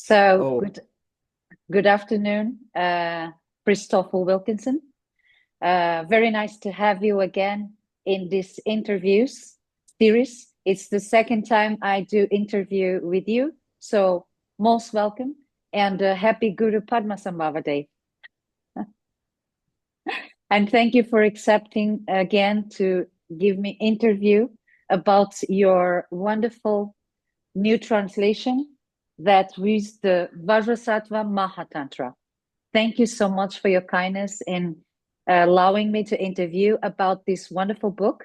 So Oh, good afternoon, Christopher Wilkinson. Very nice to have you again in this interviews series. It's the second time I do interview with you, so most welcome and happy Guru Padmasambhava Day. And thank you for accepting again to give me interview about your wonderful new translation that reads the Vajrasattva MahaTantra. Thank you so much for your kindness in allowing me to interview about this wonderful book.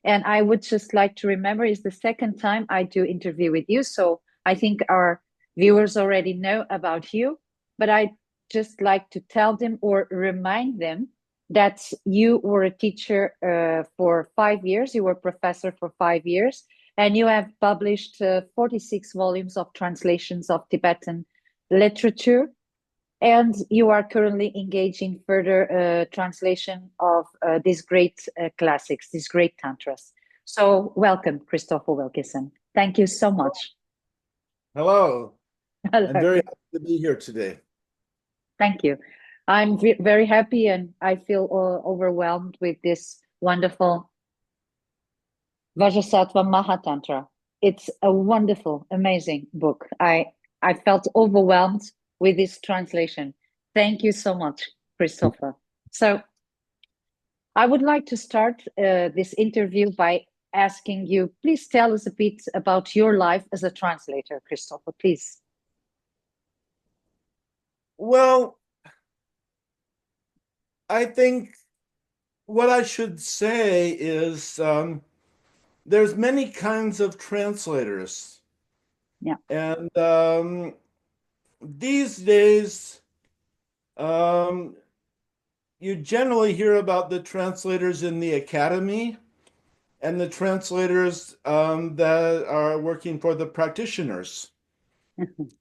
And I would just like to remember it's the second time I do interview with you. So I think our viewers already know about you, but I just like to tell them or remind them that you were a teacher for 5 years. You were a professor for 5 years, and you have published 46 volumes of translations of Tibetan literature, and you are currently engaging further translation of these great classics, these great tantras. So welcome, Christopher Wilkinson. Thank you so much. hello. I'm Hello. very happy to be here today. Thank you. I'm very happy, and I feel overwhelmed with this wonderful Vajrasattva MahaTantra. It's a wonderful, amazing book. I felt overwhelmed with this translation. Thank you so much, Christopher. So I would like to start this interview by asking you, please tell us a bit about your life as a translator, Christopher, please. Well, I think what I should say is there's many kinds of translators. Yeah. And these days, um, you generally hear about the translators in the academy and the translators that are working for the practitioners.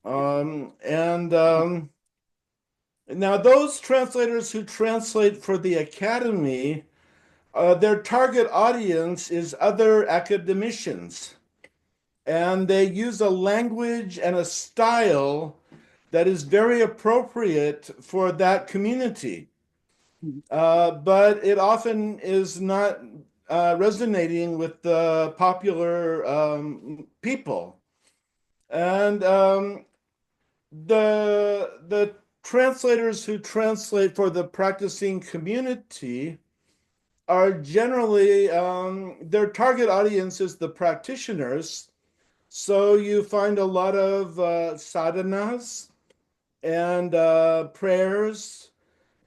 And Now, those translators who translate for the academy, their target audience is other academicians, and they use a language and a style that is very appropriate for that community. But it often is not resonating with the popular people. And the translators who translate for the practicing community are generally their target audience is the practitioners. So you find a lot of sadhanas and prayers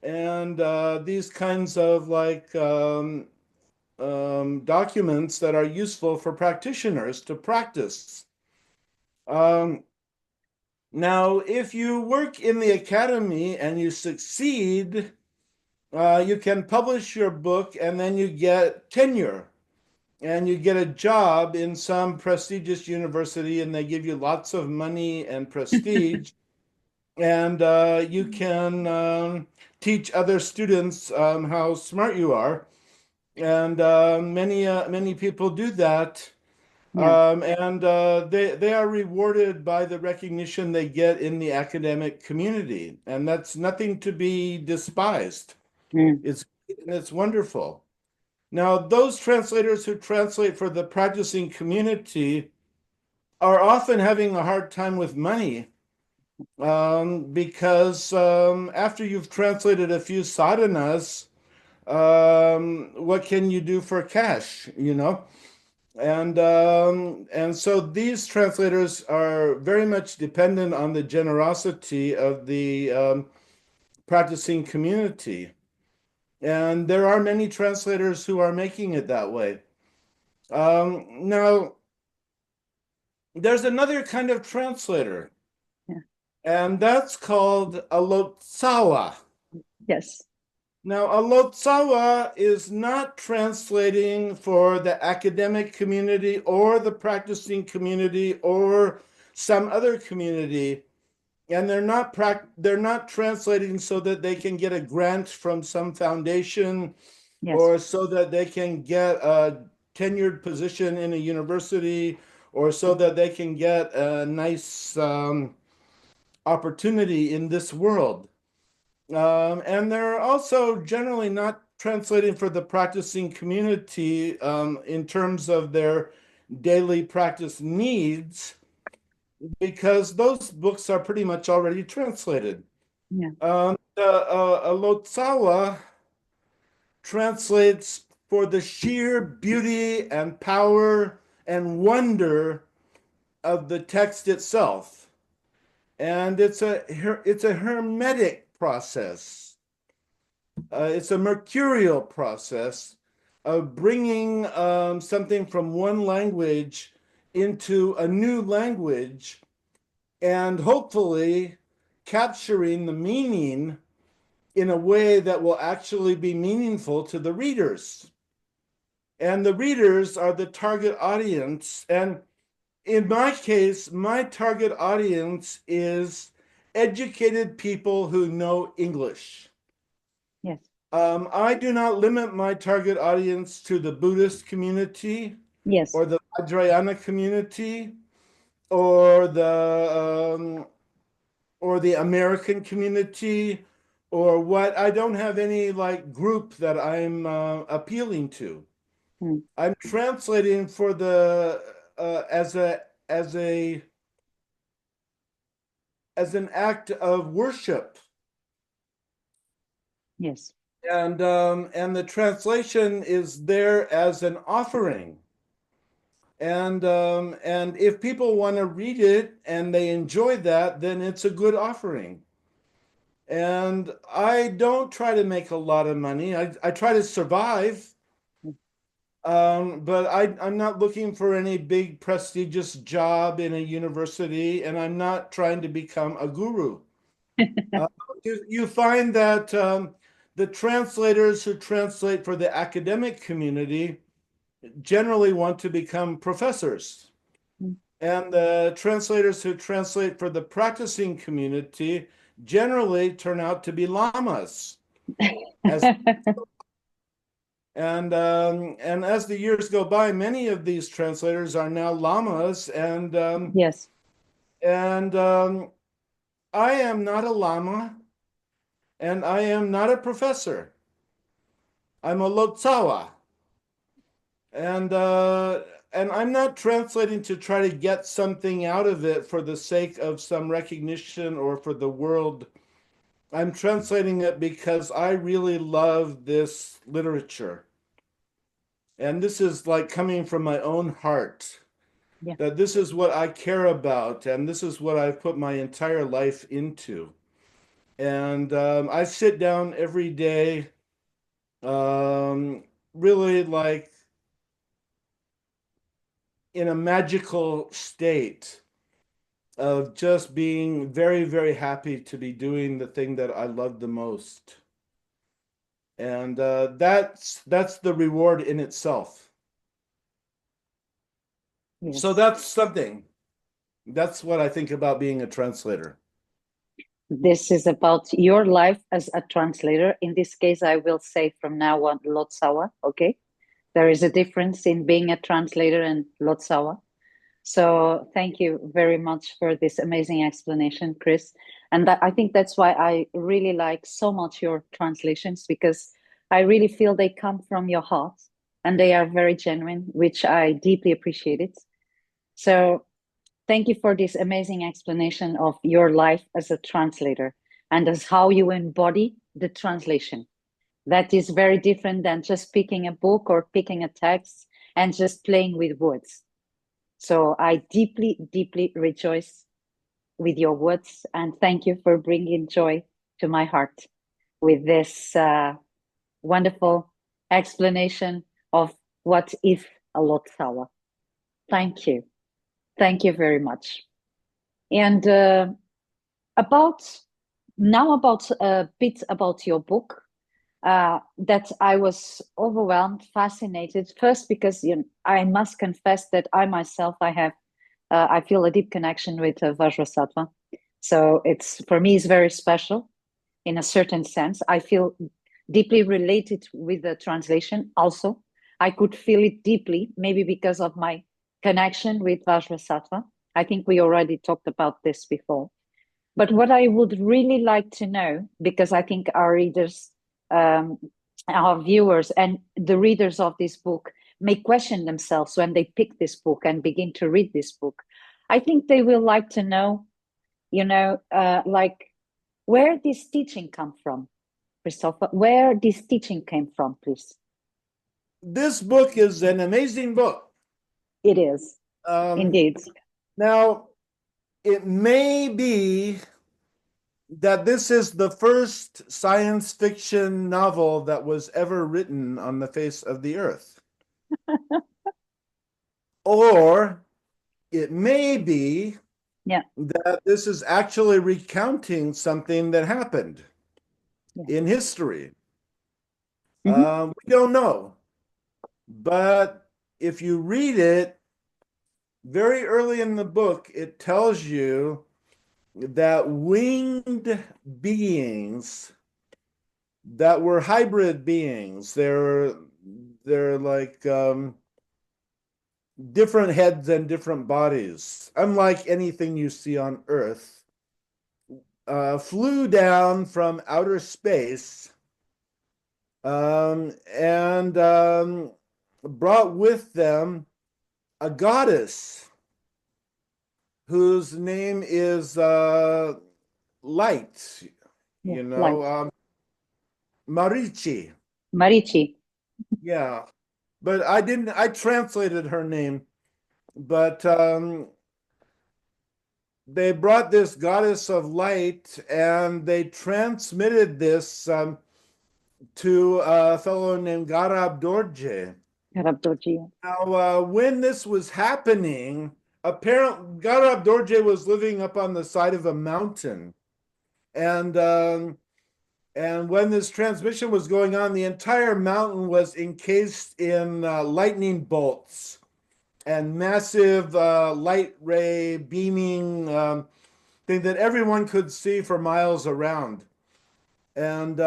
and these kinds of documents that are useful for practitioners to practice. Now, if you work in the academy and you succeed, you can publish your book and then you get tenure and you get a job in some prestigious university and they give you lots of money and prestige. And you can teach other students how smart you are. And many people do that. Yeah. They are rewarded by the recognition they get in the academic community, and that's nothing to be despised. Mm. It's wonderful. Now, those translators who translate for the practicing community are often having a hard time with money because after you've translated a few sadhanas, what can you do for cash, you know? And so these translators are very much dependent on the generosity of the practicing community. And there are many translators who are making it that way. Now, there's another kind of translator, Yeah. and that's called a Lotsawa. Yes. Now, a Lotsawa is not translating for the academic community or the practicing community or some other community, and they're not translating so that they can get a grant from some foundation Yes. or so that they can get a tenured position in a university or so that they can get a nice opportunity in this world. And they're also generally not translating for the practicing community in terms of their daily practice needs, because those books are pretty much already translated. Yeah. Lotsawa translates for the sheer beauty and power and wonder of the text itself. And it's a hermetic process. It's a mercurial process of bringing something from one language into a new language, and hopefully capturing the meaning in a way that will actually be meaningful to the readers. And the readers are the target audience. And in my case, my target audience is educated people who know English. Yes. I do not limit my target audience to the Buddhist community, Yes. or the Vajrayana community, or the American community, or what. I don't have any like group that I'm appealing to. I'm translating for the as an act of worship. Yes. And the translation is there as an offering. And if people want to read it and they enjoy that, then it's a good offering. And I don't try to make a lot of money. I try to survive. But I'm not looking for any big prestigious job in a university, and I'm not trying to become a guru. You find that the translators who translate for the academic community generally want to become professors. And the translators who translate for the practicing community generally turn out to be lamas. And as the years go by, many of these translators are now lamas. And yes. And I am not a lama, and I am not a professor. I'm a Lotsawa. And I'm not translating to try to get something out of it for the sake of some recognition or for the world. I'm translating it because I really love this literature. And this is like coming from my own heart. Yeah. That this is what I care about, and this is what I've put my entire life into. And I sit down every day, really like in a magical state of just being very, very happy to be doing the thing that I love the most. And that's the reward in itself. Yes. So that's something. That's what I think about being a translator. This is about your life as a translator. In this case, I will say from now on, Lotsawa, okay? There is a difference in being a translator and Lotsawa. So thank you very much for this amazing explanation, Chris. And I think that's why I really like so much your translations, because I really feel they come from your heart and they are very genuine, which I deeply appreciate it. So thank you for this amazing explanation of your life as a translator and as how you embody the translation. That is very different than just picking a book or picking a text and just playing with words. So I deeply, deeply rejoice with your words, and thank you for bringing joy to my heart with this wonderful explanation of what is a Lotsawa. Thank you. Thank you very much. And about a bit about your book, that I was overwhelmed, fascinated. First, because I must confess that I myself, I feel a deep connection with Vajra Satva. So for me, it's very special in a certain sense. I feel deeply related with the translation also. I could feel it deeply, maybe because of my connection with Vajra Satva. I think we already talked about this before. But what I would really like to know, because I think our readers, um, our viewers, and the readers of this book may question themselves when they pick this book and begin to read this book. I think they will like to know, like where this teaching come from, Christopher. Where this teaching came from, please. This book is an amazing book. It is, indeed. Now, it may be that this is the first science fiction novel that was ever written on the face of the earth. Or it may be that this is actually recounting something that happened in history. We don't know. But if you read it, very early in the book, it tells you that winged beings that were hybrid beings, they're like different heads and different bodies, unlike anything you see on Earth, flew down from outer space and brought with them a goddess whose name is light, light. Marichi. Marichi. Yeah. But I translated her name, but they brought this goddess of light and they transmitted this to a fellow named Garab Dorje. Now, when this was happening, apparently Garab Dorje was living up on the side of a mountain. And when this transmission was going on, the entire mountain was encased in lightning bolts and massive light ray beaming thing that everyone could see for miles around. And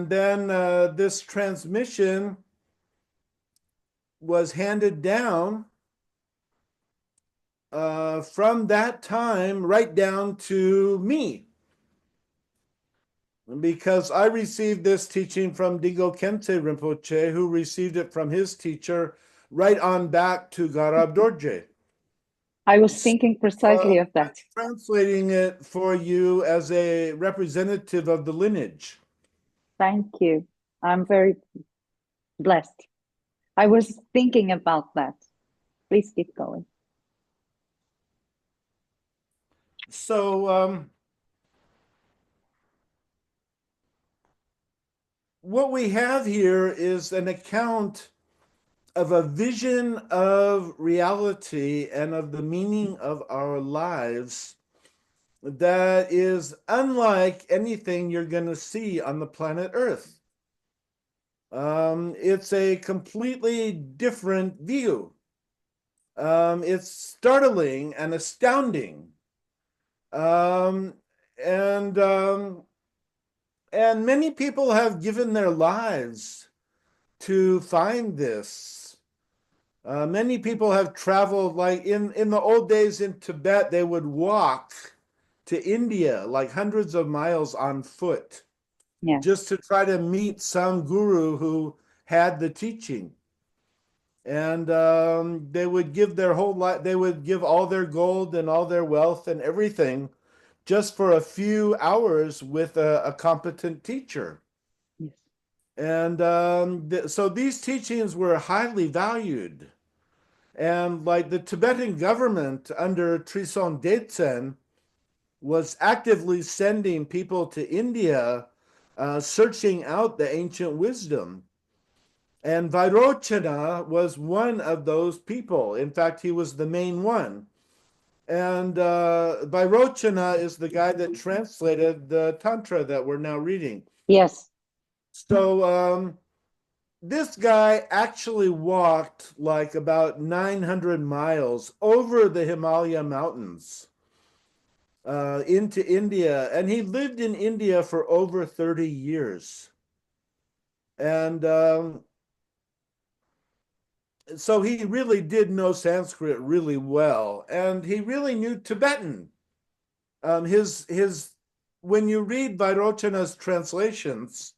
then this transmission was handed down from that time right down to me, because I received this teaching from Digo Khyentse Rinpoche, who received it from his teacher right on back to Garab Dorje. I was thinking precisely of that. I'm translating it for you as a representative of the lineage. Thank you. I'm very blessed. I was thinking about that. Please keep going. So what we have here is an account of a vision of reality and of the meaning of our lives that is unlike anything you're going to see on the planet Earth. It's a completely different view. It's startling and astounding. And many people have given their lives to find this. Many people have traveled, like in the old days in Tibet, they would walk to India, like hundreds of miles on foot, just to try to meet some guru who had the teaching. And they would give their whole life, they would give all their gold and all their wealth and everything just for a few hours with a competent teacher. Yes. And so these teachings were highly valued. And like the Tibetan government under Trisong Detsen was actively sending people to India, searching out the ancient wisdom. And Vairochana was one of those people. In fact, he was the main one. And Vairochana is the guy that translated the Tantra that we're now reading. Yes. So this guy actually walked like about 900 miles over the Himalaya mountains into India. And he lived in India for over 30 years. And so he really did know Sanskrit really well, and he really knew Tibetan. His when you read Vairochana's translations,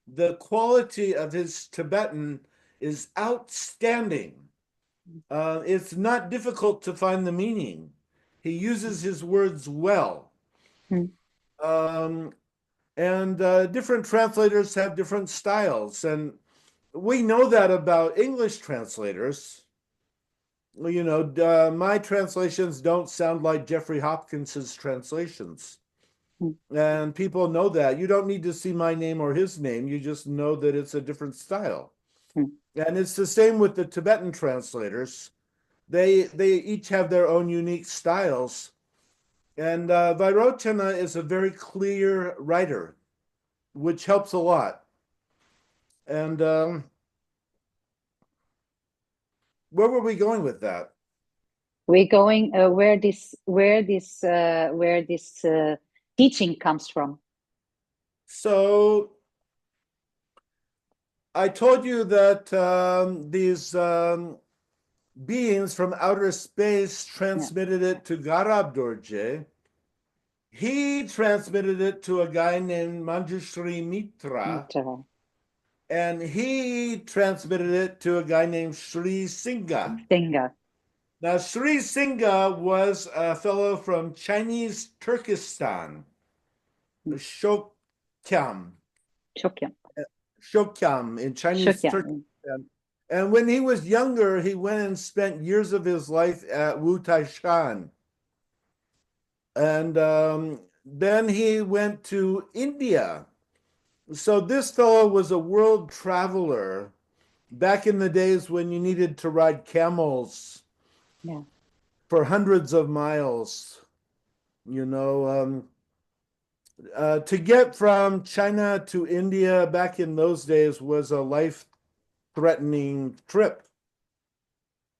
the quality of his Tibetan is outstanding. It's not difficult to find the meaning. He uses his words well. Mm. And different translators have different styles. And we know that about English translators. You know, my translations don't sound like Jeffrey Hopkins's translations. Mm. And people know that. You don't need to see my name or his name. You just know that it's a different style. Mm. And it's the same with the Tibetan translators. They each have their own unique styles. And Vairochana is a very clear writer, which helps a lot. And where were we going with that? We're going where this teaching comes from. So I told you that these beings from outer space transmitted it to Garab Dorje. He transmitted it to a guy named Manjushri Mitra. And he transmitted it to a guy named Śrī Singha. Now, Śrī Singha was a fellow from Chinese Turkestan, Shokyam in Chinese Turkestan. And when he was younger, he went and spent years of his life at Wu Taishan. And then he went to India. So this fellow was a world traveler back in the days when you needed to ride camels for hundreds of miles. You know, to get from China to India back in those days was a life-threatening trip.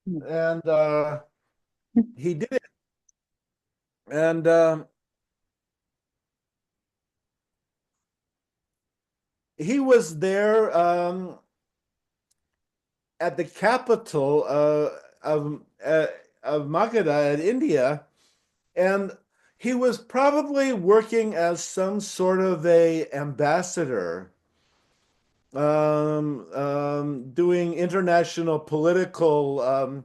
And he did it. And he was there at the capital of Magadha in India, and he was probably working as some sort of a ambassador, doing international political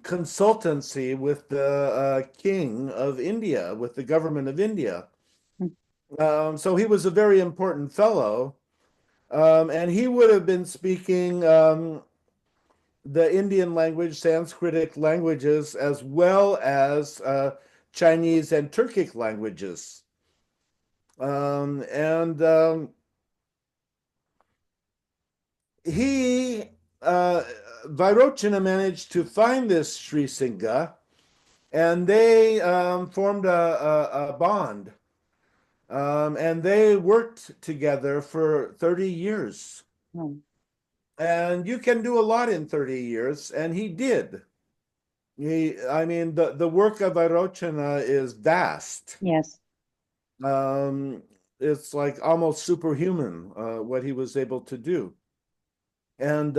consultancy with the king of India, with the government of India. So he was a very important fellow, and he would have been speaking the Indian language, Sanskritic languages, as well as Chinese and Turkic languages. Vairochana managed to find this Śrī Singha, and they formed a bond. And they worked together for 30 years. And you can do a lot in 30 years, and he did. I mean, the work of Vairochana is vast. Yes. It's like almost superhuman, what he was able to do. And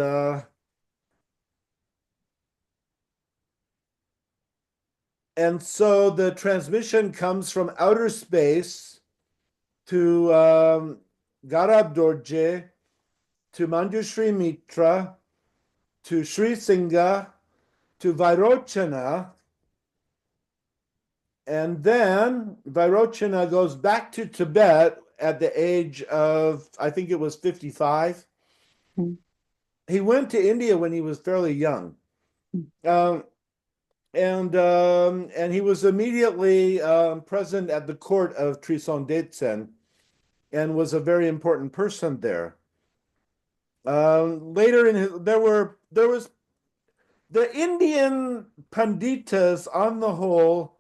so the transmission comes from outer space to Garab Dorje, to Manjushri Mitra, to Śrī Singha, to Vairochana, and then Vairochana goes back to Tibet at the age of, I think it was 55. He went to India when he was fairly young. And he was immediately present at the court of Trisong Detsen and was a very important person there. Later in his, there was the Indian Panditas on the whole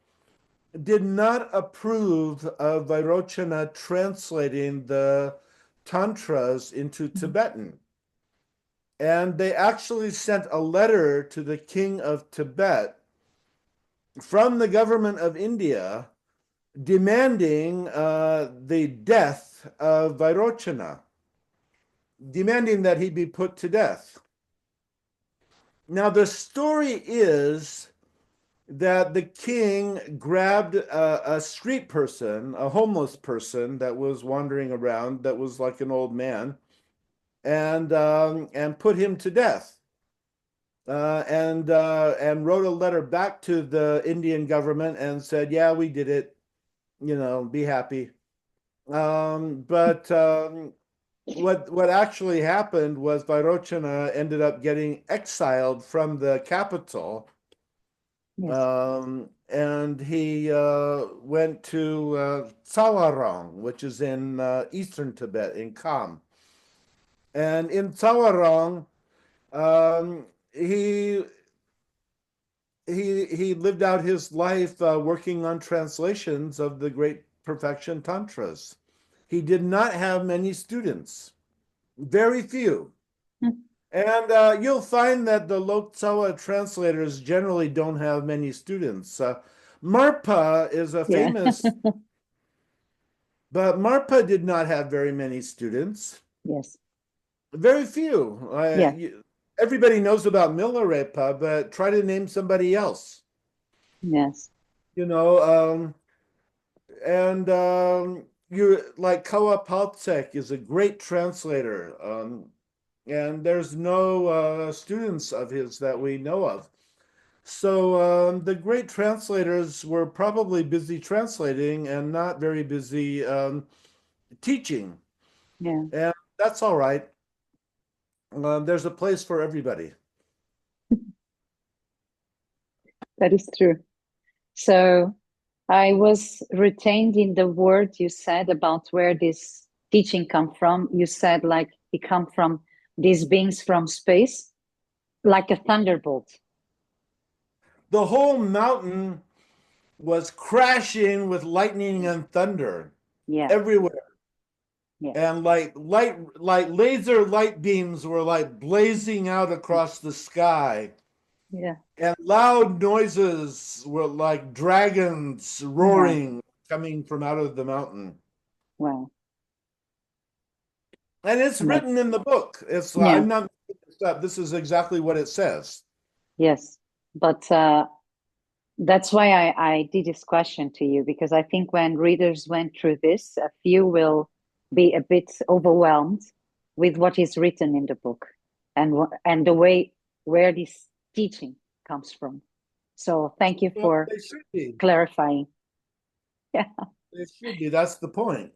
did not approve of Vairochana translating the Tantras into Tibetan. And they actually sent a letter to the king of Tibet from the government of India demanding the death of Vairochana, demanding that he be put to death. Now, the story is that the king grabbed a street person, a homeless person that was wandering around, that was like an old man, and put him to death. And wrote a letter back to the Indian government and said, "Yeah, we did it. Be happy." But what actually happened was Vairochana ended up getting exiled from the capital. Yes. And he went to Tsawarong, which is in eastern Tibet, in Kham. And in Tsawarong, he lived out his life working on translations of the Great Perfection Tantras. He did not have many students, very few. And you'll find that the Lotsawa translators generally don't have many students. Marpa is a famous, but Marpa did not have very many students. Yes. Very few. Everybody knows about Milarepa, but try to name somebody else. Yes. You're like Kawa Paltsek is a great translator. And there's no students of his that we know of. So the great translators were probably busy translating and not very busy teaching. Yeah. And that's all right. There's a place for everybody. That is true. So I was retained in the word you said about where this teaching come from. You said like it come from these beings from space, like a thunderbolt. The whole mountain was crashing with lightning and thunder everywhere. Yeah. And like laser light beams were like blazing out across the sky. Yeah. And loud noises were like dragons roaring, coming from out of the mountain. Wow. And it's written in the book. It's like, I'm not making this up. This is exactly what it says. Yes. But that's why I did this question to you, because I think when readers went through this, a few will be a bit overwhelmed with what is written in the book and the way where this teaching comes from. So thank you for clarifying. Yeah. It should be. That's the point.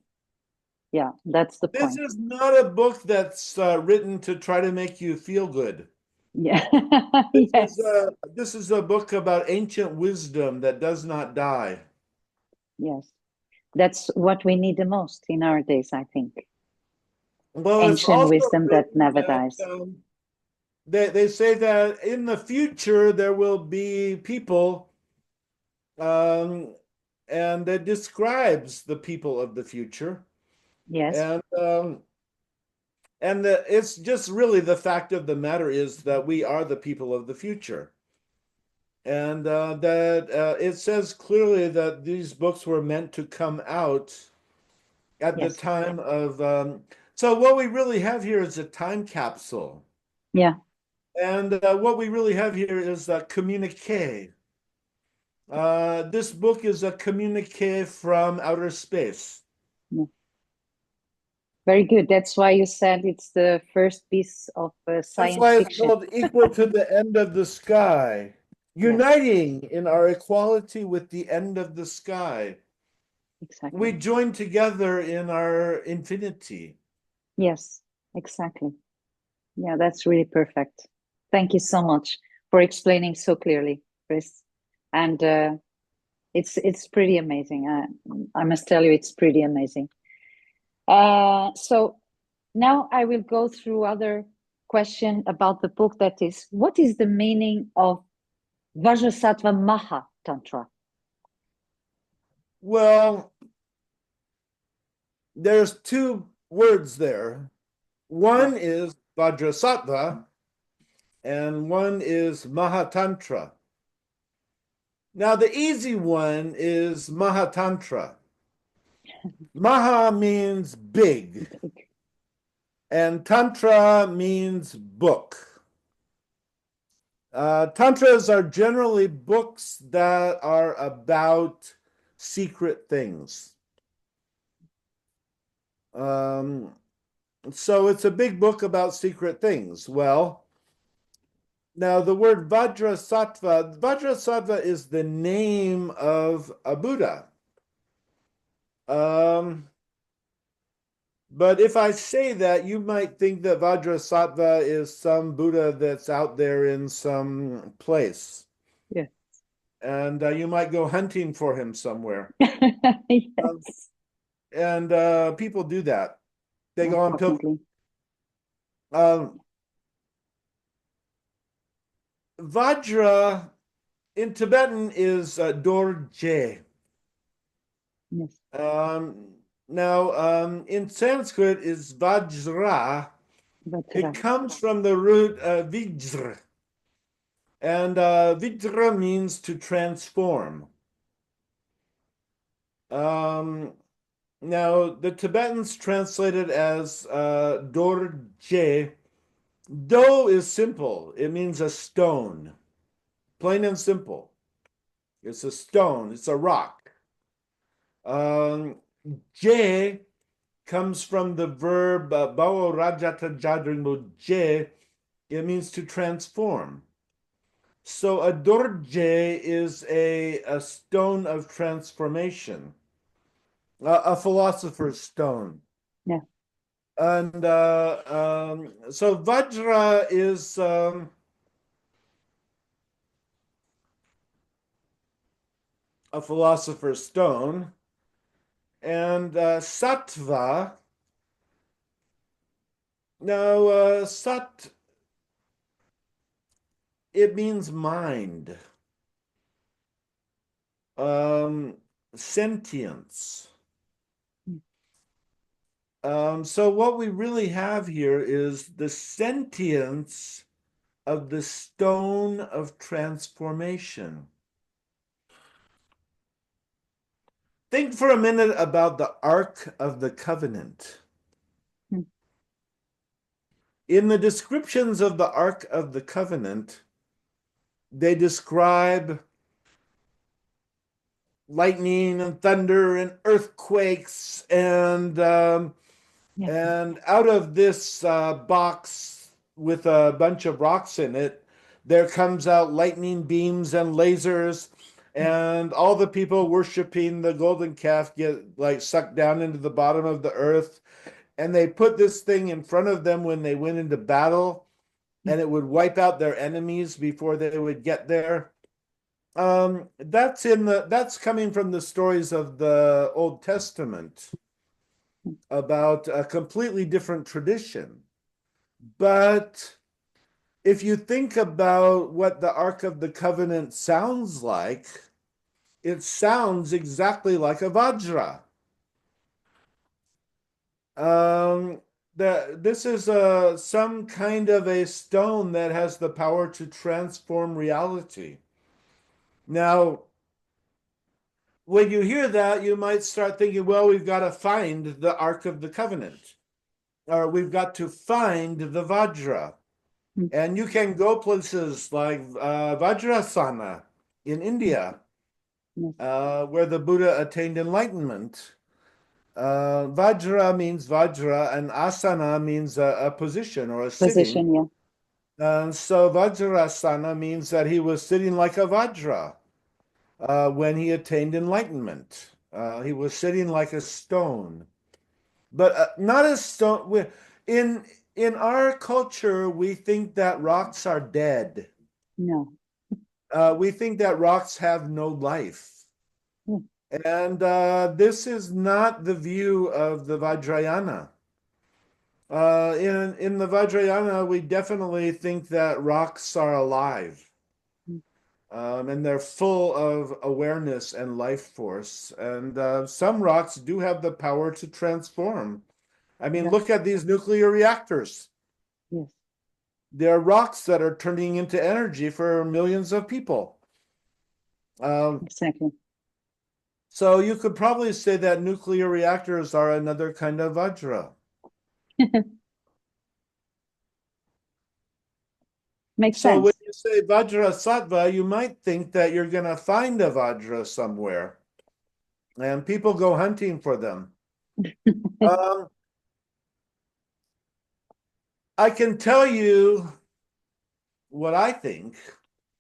Yeah, that's the point. This is not a book that's written to try to make you feel good. Yeah. This is a book about ancient wisdom that does not die. Yes. That's what we need the most in our days, I think. Well, ancient wisdom that never dies. They say that in the future there will be people, and it describes the people of the future. Yes. And it's just really the fact of the matter is that we are the people of the future. And that it says clearly that these books were meant to come out at the time of... so what we really have here is a time capsule. Yeah. And what we really have here is a communique. This book is a communique from outer space. Yeah. Very good. That's why you said it's the first piece of science fiction. That's why it's called Equal to the End of the Sky. Uniting in our equality with the end of the sky. Exactly. We join together in our infinity. Yes, exactly. Yeah, that's really perfect. Thank you so much for explaining so clearly, Chris. And it's pretty amazing. I must tell you, it's pretty amazing. So now I will go through other question about the book. That is, what is the meaning of Vajrasattva MahaTantra? Well, there's two words there. One is Vajrasattva, and one is MahaTantra. Now, the easy one is MahaTantra. Maha means big, and Tantra means book. Tantras are generally books that are about secret things. So it's a big book about secret things. Well, now the word Vajrasattva is the name of a Buddha. But if I say that, you might think that Vajrasattva is some Buddha that's out there in some place. Yeah. And you might go hunting for him somewhere. Yes. And people do that. They go on pilgrimage. Vajra in Tibetan is dorje. Yes. Now, in Sanskrit is Vajra. It comes from the root Vajra. And Vajra means to transform. Now, the Tibetans translate it as dorje. Do is simple. It means a stone. Plain and simple. It's a stone. It's a rock. Je comes from the verb bao rajata jadrimu je. It means to transform. So a dorje is a stone of transformation, a philosopher's stone. Yeah. And so Vajra is a philosopher's stone, and Sattva. Now, it means mind, sentience. So what we really have here is the sentience of the stone of transformation. Think for a minute about the Ark of the Covenant. In the descriptions of the Ark of the Covenant, they describe lightning and thunder and earthquakes, and out of this box with a bunch of rocks in it, there comes out lightning beams and lasers, and all the people worshiping the golden calf get like sucked down into the bottom of the earth. And they put this thing in front of them when they went into battle, and it would wipe out their enemies before they would get there. That's coming from the stories of the Old Testament about a completely different tradition. But if you think about what the Ark of the Covenant sounds like, it sounds exactly like a Vajra. This is some kind of a stone that has the power to transform reality. Now, when you hear that, you might start thinking, well, we've got to find the Ark of the Covenant, or we've got to find the Vajra. And you can go places like Vajrasana in India, where the Buddha attained enlightenment. Vajra means Vajra, and asana means a position or a sitting. So Vajrasana means that he was sitting like a Vajra when he attained enlightenment. He was sitting like a stone, but not a stone. In our culture, we think that rocks are dead. No. We think that rocks have no life. And this is not the view of the Vajrayana. In the Vajrayana, we definitely think that rocks are alive. And they're full of awareness and life force. And some rocks do have the power to transform. I mean, look at these nuclear reactors. Yes. They're rocks that are turning into energy for millions of people. Exactly. So you could probably say that nuclear reactors are another kind of Vajra. Makes sense. When you say Vajra Satva, you might think that you're going to find a Vajra somewhere, and people go hunting for them. I can tell you what I think.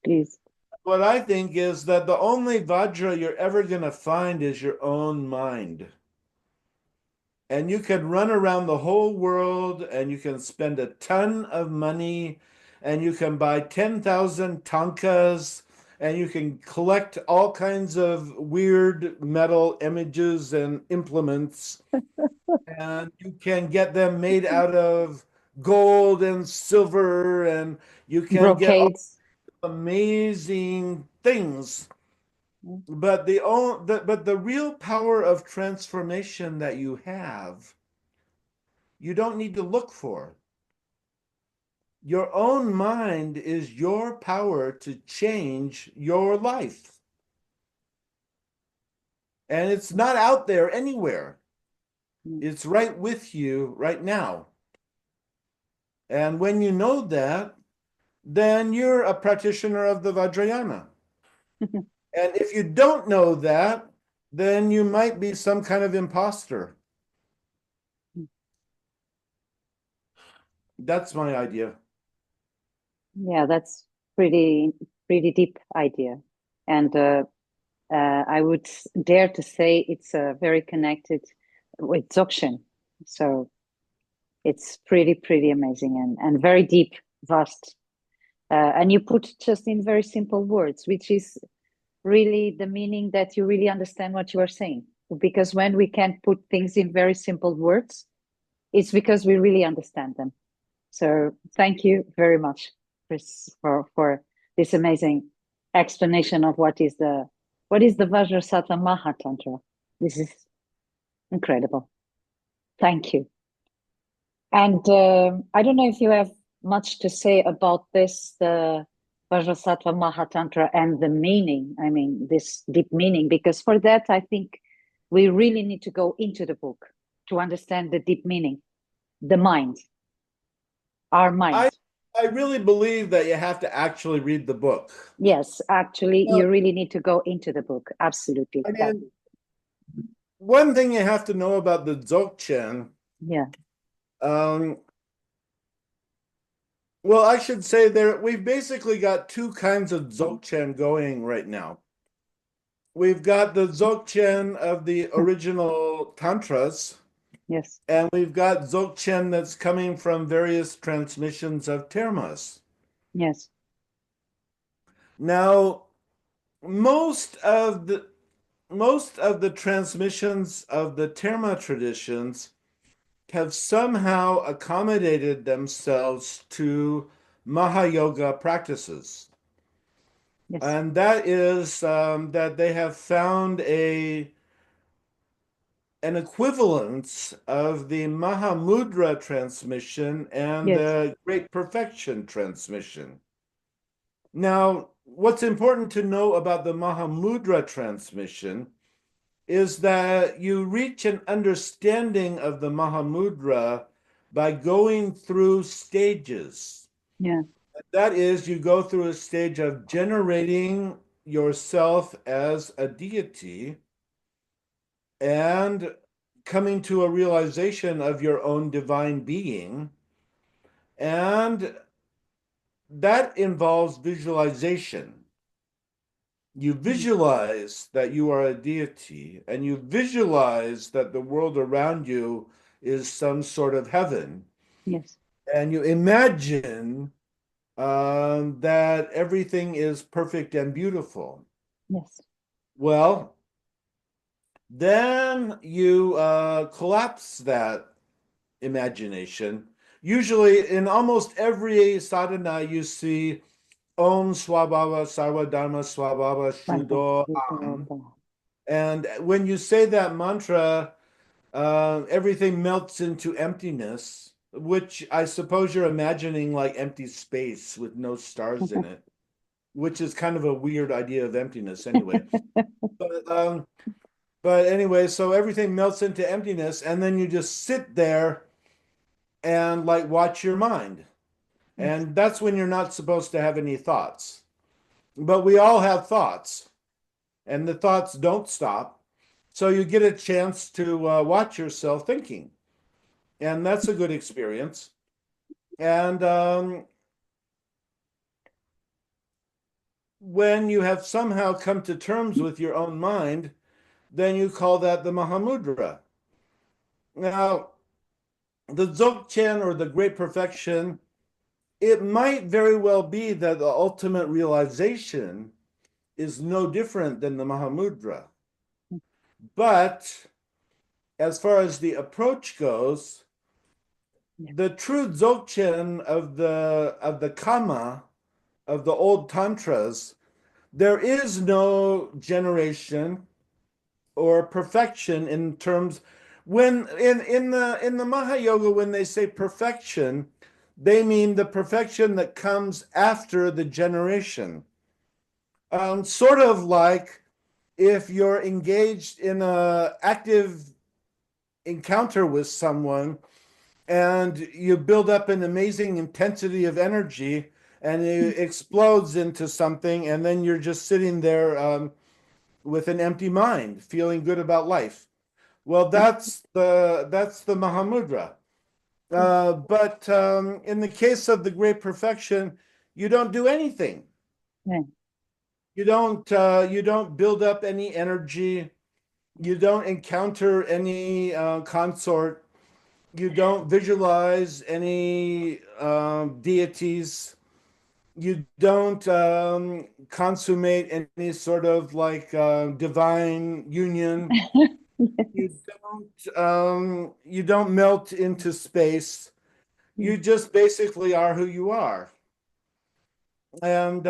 Please. What I think is that the only Vajra you're ever going to find is your own mind. And you can run around the whole world and you can spend a ton of money and you can buy 10,000 tankas and you can collect all kinds of weird metal images and implements and you can get them made out of gold and silver and you can get all Brocades. amazing things. But the real power of transformation that you have, you don't need to look for. Your own mind is your power to change your life. And it's not out there anywhere. It's right with you right now. And when you know that, then you're a practitioner of the Vajrayana. And if you don't know that, then you might be some kind of imposter. That's my idea. Yeah, that's pretty deep idea. And I would dare to say it's very connected with Dzogchen. So it's pretty amazing and very deep, vast. And you put just in very simple words, which is really the meaning that you really understand what you are saying. Because when we can put things in very simple words, it's because we really understand them. So thank you very much, Chris, for this amazing explanation of what is the Vajrasattva MahaTantra. This is incredible. Thank you. And I don't know if you have much to say about this, the Vajrasattva MahaTantra and the meaning. I mean, this deep meaning, because for that, I think we really need to go into the book to understand the deep meaning, the mind, our mind. I really believe that you have to actually read the book. Yes, actually, you really need to go into the book. Absolutely. I mean, one thing you have to know about the Dzoghchen. Yeah. Well, I should say we've basically got two kinds of Dzogchen going right now. We've got the Dzogchen of the original Tantras. Yes. And we've got Dzogchen that's coming from various transmissions of termas. Yes. Now, most of the transmissions of the terma traditions have somehow accommodated themselves to Mahayoga practices. Yes. And that is that they have found an equivalence of the Mahamudra transmission and the Great Perfection transmission. Now, what's important to know about the Mahamudra transmission is that you reach an understanding of the Mahamudra by going through stages. Yeah. That is, you go through a stage of generating yourself as a deity and coming to a realization of your own divine being. And that involves visualization. You visualize that you are a deity, and you visualize that the world around you is some sort of heaven. Yes. And you imagine that everything is perfect and beautiful. Yes. Well, then you collapse that imagination. Usually, in almost every sadhana, you see Om Swabhava Sarva Dharma Swabhava Shuddho Am. And when you say that mantra, everything melts into emptiness, which I suppose you're imagining like empty space with no stars in it, which is kind of a weird idea of emptiness anyway. But anyway, so everything melts into emptiness, and then you just sit there and like watch your mind. And that's when you're not supposed to have any thoughts. But we all have thoughts, and the thoughts don't stop. So you get a chance to watch yourself thinking. And that's a good experience. And when you have somehow come to terms with your own mind, then you call that the Mahamudra. Now, the Dzogchen, or the Great Perfection, it might very well be that the ultimate realization is no different than the Mahamudra. But as far as the approach goes, the true Dzogchen of the Kama, of the old tantras, there is no generation or perfection in terms. When in the Mahayoga, when they say perfection, they mean the perfection that comes after the generation. Sort of like if you're engaged in an active encounter with someone and you build up an amazing intensity of energy and it explodes into something, and then you're just sitting there with an empty mind, feeling good about life. Well, that's the Mahamudra. But in the case of the Great Perfection, you don't do anything. Yeah. You don't build up any energy. You don't encounter any consort. You don't visualize any deities. You don't consummate any sort of like divine union. You don't melt into space. You just basically are who you are. And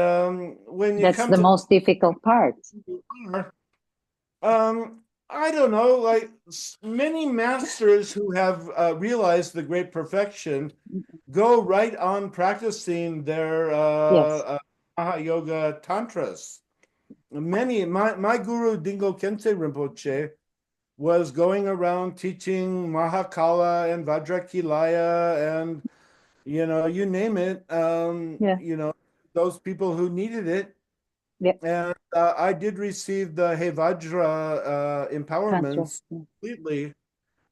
when you That's come the to most difficult part. I don't know, like many masters who have realized the Great Perfection go right on practicing their Mahayoga Tantras. My guru Dingo Khyentse Rinpoche was going around teaching Mahakala and Vajrakilaya and, you name it, those people who needed it. Yeah. And I did receive the Hey Vajra empowerments completely,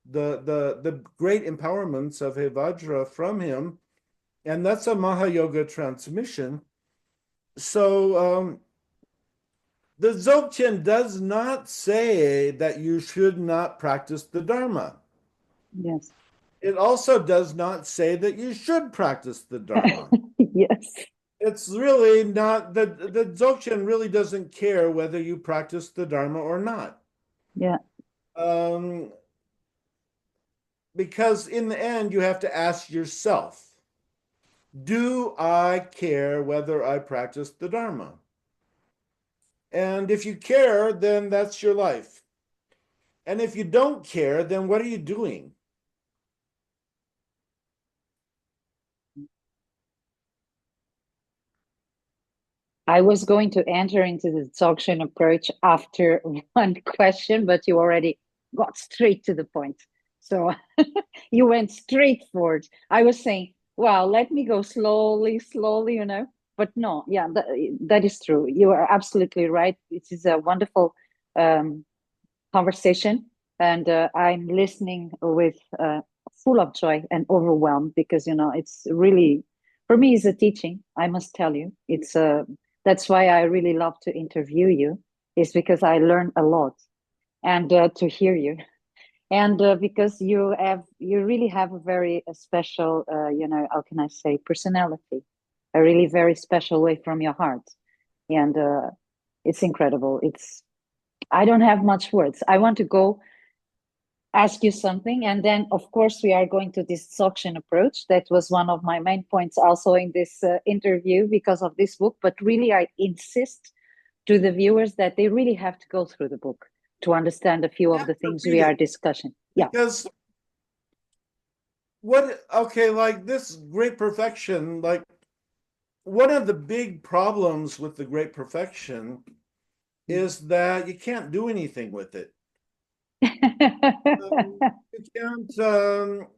the great empowerments of Hey Vajra from him. And that's a Mahayoga transmission. So the Dzogchen does not say that you should not practice the Dharma. Yes. It also does not say that you should practice the Dharma. Yes. It's really not, the Dzogchen really doesn't care whether you practice the Dharma or not. Yeah. Because in the end, you have to ask yourself, do I care whether I practice the Dharma? And if you care, then that's your life. And if you don't care, then what are you doing? I was going to enter into the Dzogchen approach after one question, but you already got straight to the point. So you went straight forward. I was saying, wow, let me go slowly, But no, yeah, that is true. You are absolutely right. This is a wonderful conversation. And I'm listening with full of joy and overwhelmed because, it's really, for me, it's a teaching. I must tell you, that's why I really love to interview you, is because I learn a lot, and to hear you, and because you really have a very special, how can I say, personality, a really very special way from your heart, and it's incredible. I don't have much words. I want to go ask you something, and then of course we are going to this Dzogchen approach. That was one of my main points also in this interview because of this book, but really I insist to the viewers that they really have to go through the book to understand a few of the things we are discussing. Yeah, because like this Great Perfection, like one of the big problems with the Great Perfection is that you can't do anything with it.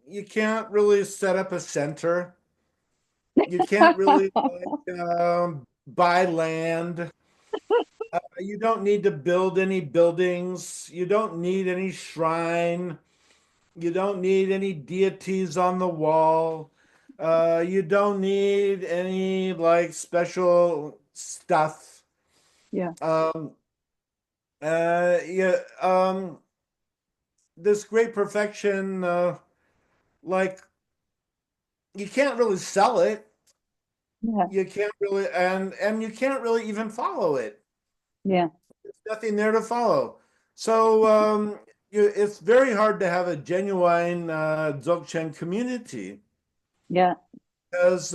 You can't really set up a center. You can't really buy land. You don't need to build any buildings. You don't need any shrine. You don't need any deities on the wall. You don't need any like special stuff. Yeah. Yeah. This great perfection, like you can't really sell it. Yeah. You can't really, and you can't really even follow it. Yeah. There's nothing there to follow. So it's very hard to have a genuine Dzogchen community Yeah. because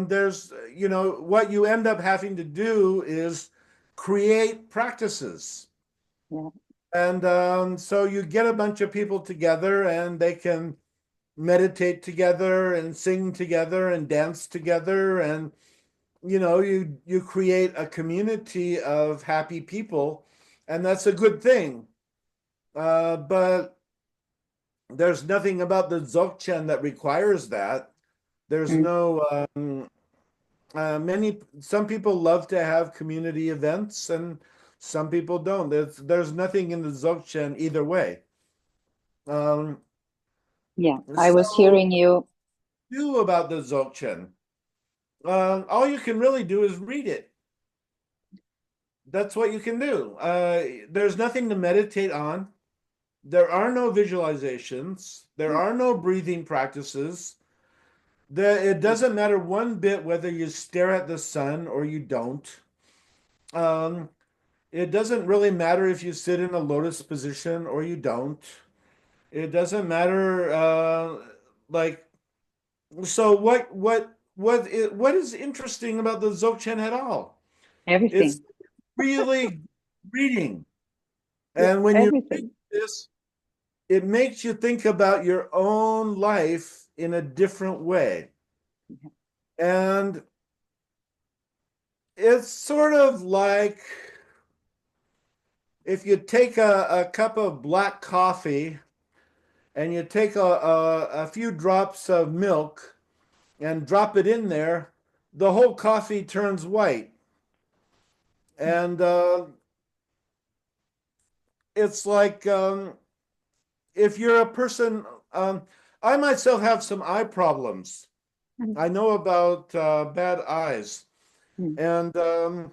there's, what you end up having to do is create practices. Yeah. And so you get a bunch of people together and they can meditate together and sing together and dance together. And, you create a community of happy people. And that's a good thing. But there's nothing about the Dzogchen that requires that. There's Mm. no some people love to have community events and some people don't. There's nothing in the Dzogchen either way. Um, Yeah. I was so hearing you. do about the Dzogchen. All you can really do is read it. That's what you can do. There's nothing to meditate on. There are no visualizations. There are no breathing practices. It doesn't matter one bit whether you stare at the sun or you don't. Um, it doesn't really matter if you sit in a lotus position or you don't. It doesn't matter. Like, so what is interesting about the Dzogchen at all? It's Everything. really reading, Yeah. and when you read Everything. this, it makes you think about your own life in a different way. And it's sort of like if you take a cup of black coffee and you take a few drops of milk and drop it in there, the whole coffee turns white. And it's like if you're a person, I myself have some eye problems. Mm. I know about bad eyes. Mm. And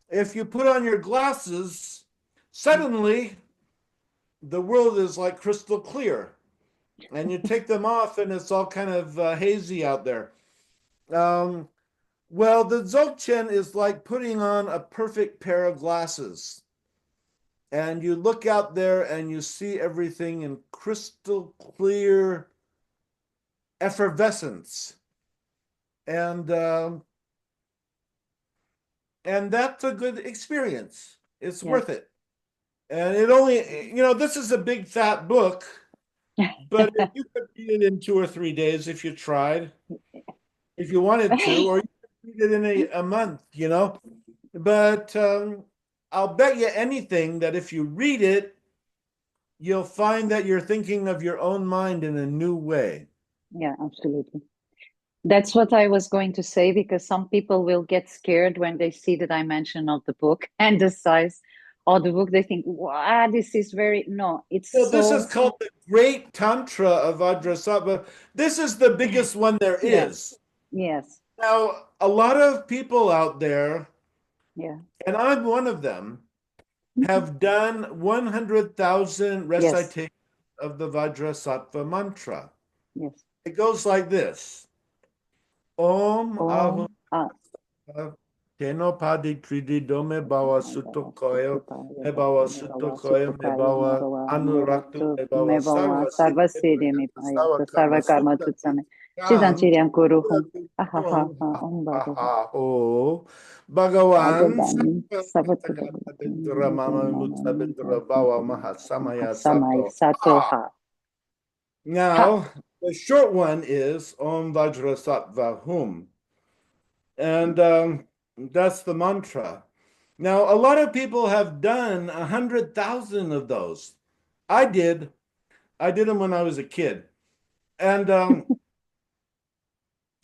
if you put on your glasses, suddenly the world is like crystal clear. And you take them off and it's all kind of hazy out there. Um, well, the Dzogchen is like putting on a perfect pair of glasses. And you look out there and you see everything in crystal clear effervescence. And that's a good experience. It's Yeah. worth it. And it only, this is a big fat book, but you could read it in 2 or 3 days if you tried, if you wanted to, or you could read it in a month, But I'll bet you anything that if you read it, you'll find that you're thinking of your own mind in a new way. Yeah, absolutely. That's what I was going to say because some people will get scared when they see the dimension of the book and the size of the book. They think, wow, this is very, no, it's Well, this is so, called the Great Tantra of Vajrasattva. This is the biggest one there yeah, is. yes, Now, a lot of people out there, yeah, and I'm one of them, have done 100,000 yes, recitations of the Vajrasattva mantra. yes. It goes like this. Om Ahum Om, ah, Teno Padi Tridi Dome Bawa Sutokoyo Me Bawa Sutokoyo Me Sutokaya, Bawa Mebawa, Anuraktu Anuraktu, Me Bawa Mebawa, Sarva Sarva Siddhi Siddhi Mipaya, Sawa Karma Sarva Karma Sutta Tutsame, Kam Shidan Kuruhum, Om Ahaha, Om Bhagavan, Ho Bhagavan Bhagavan, Sakatagata Mama Mutabindra Bawa Mahasamaya Mahasamai Sato. Satoha. Ha. Now, the short one is Om Vajrasattva Hum. And that's the mantra. Now, a lot of people have done 100,000 of those. I did. I did them when I was a kid. And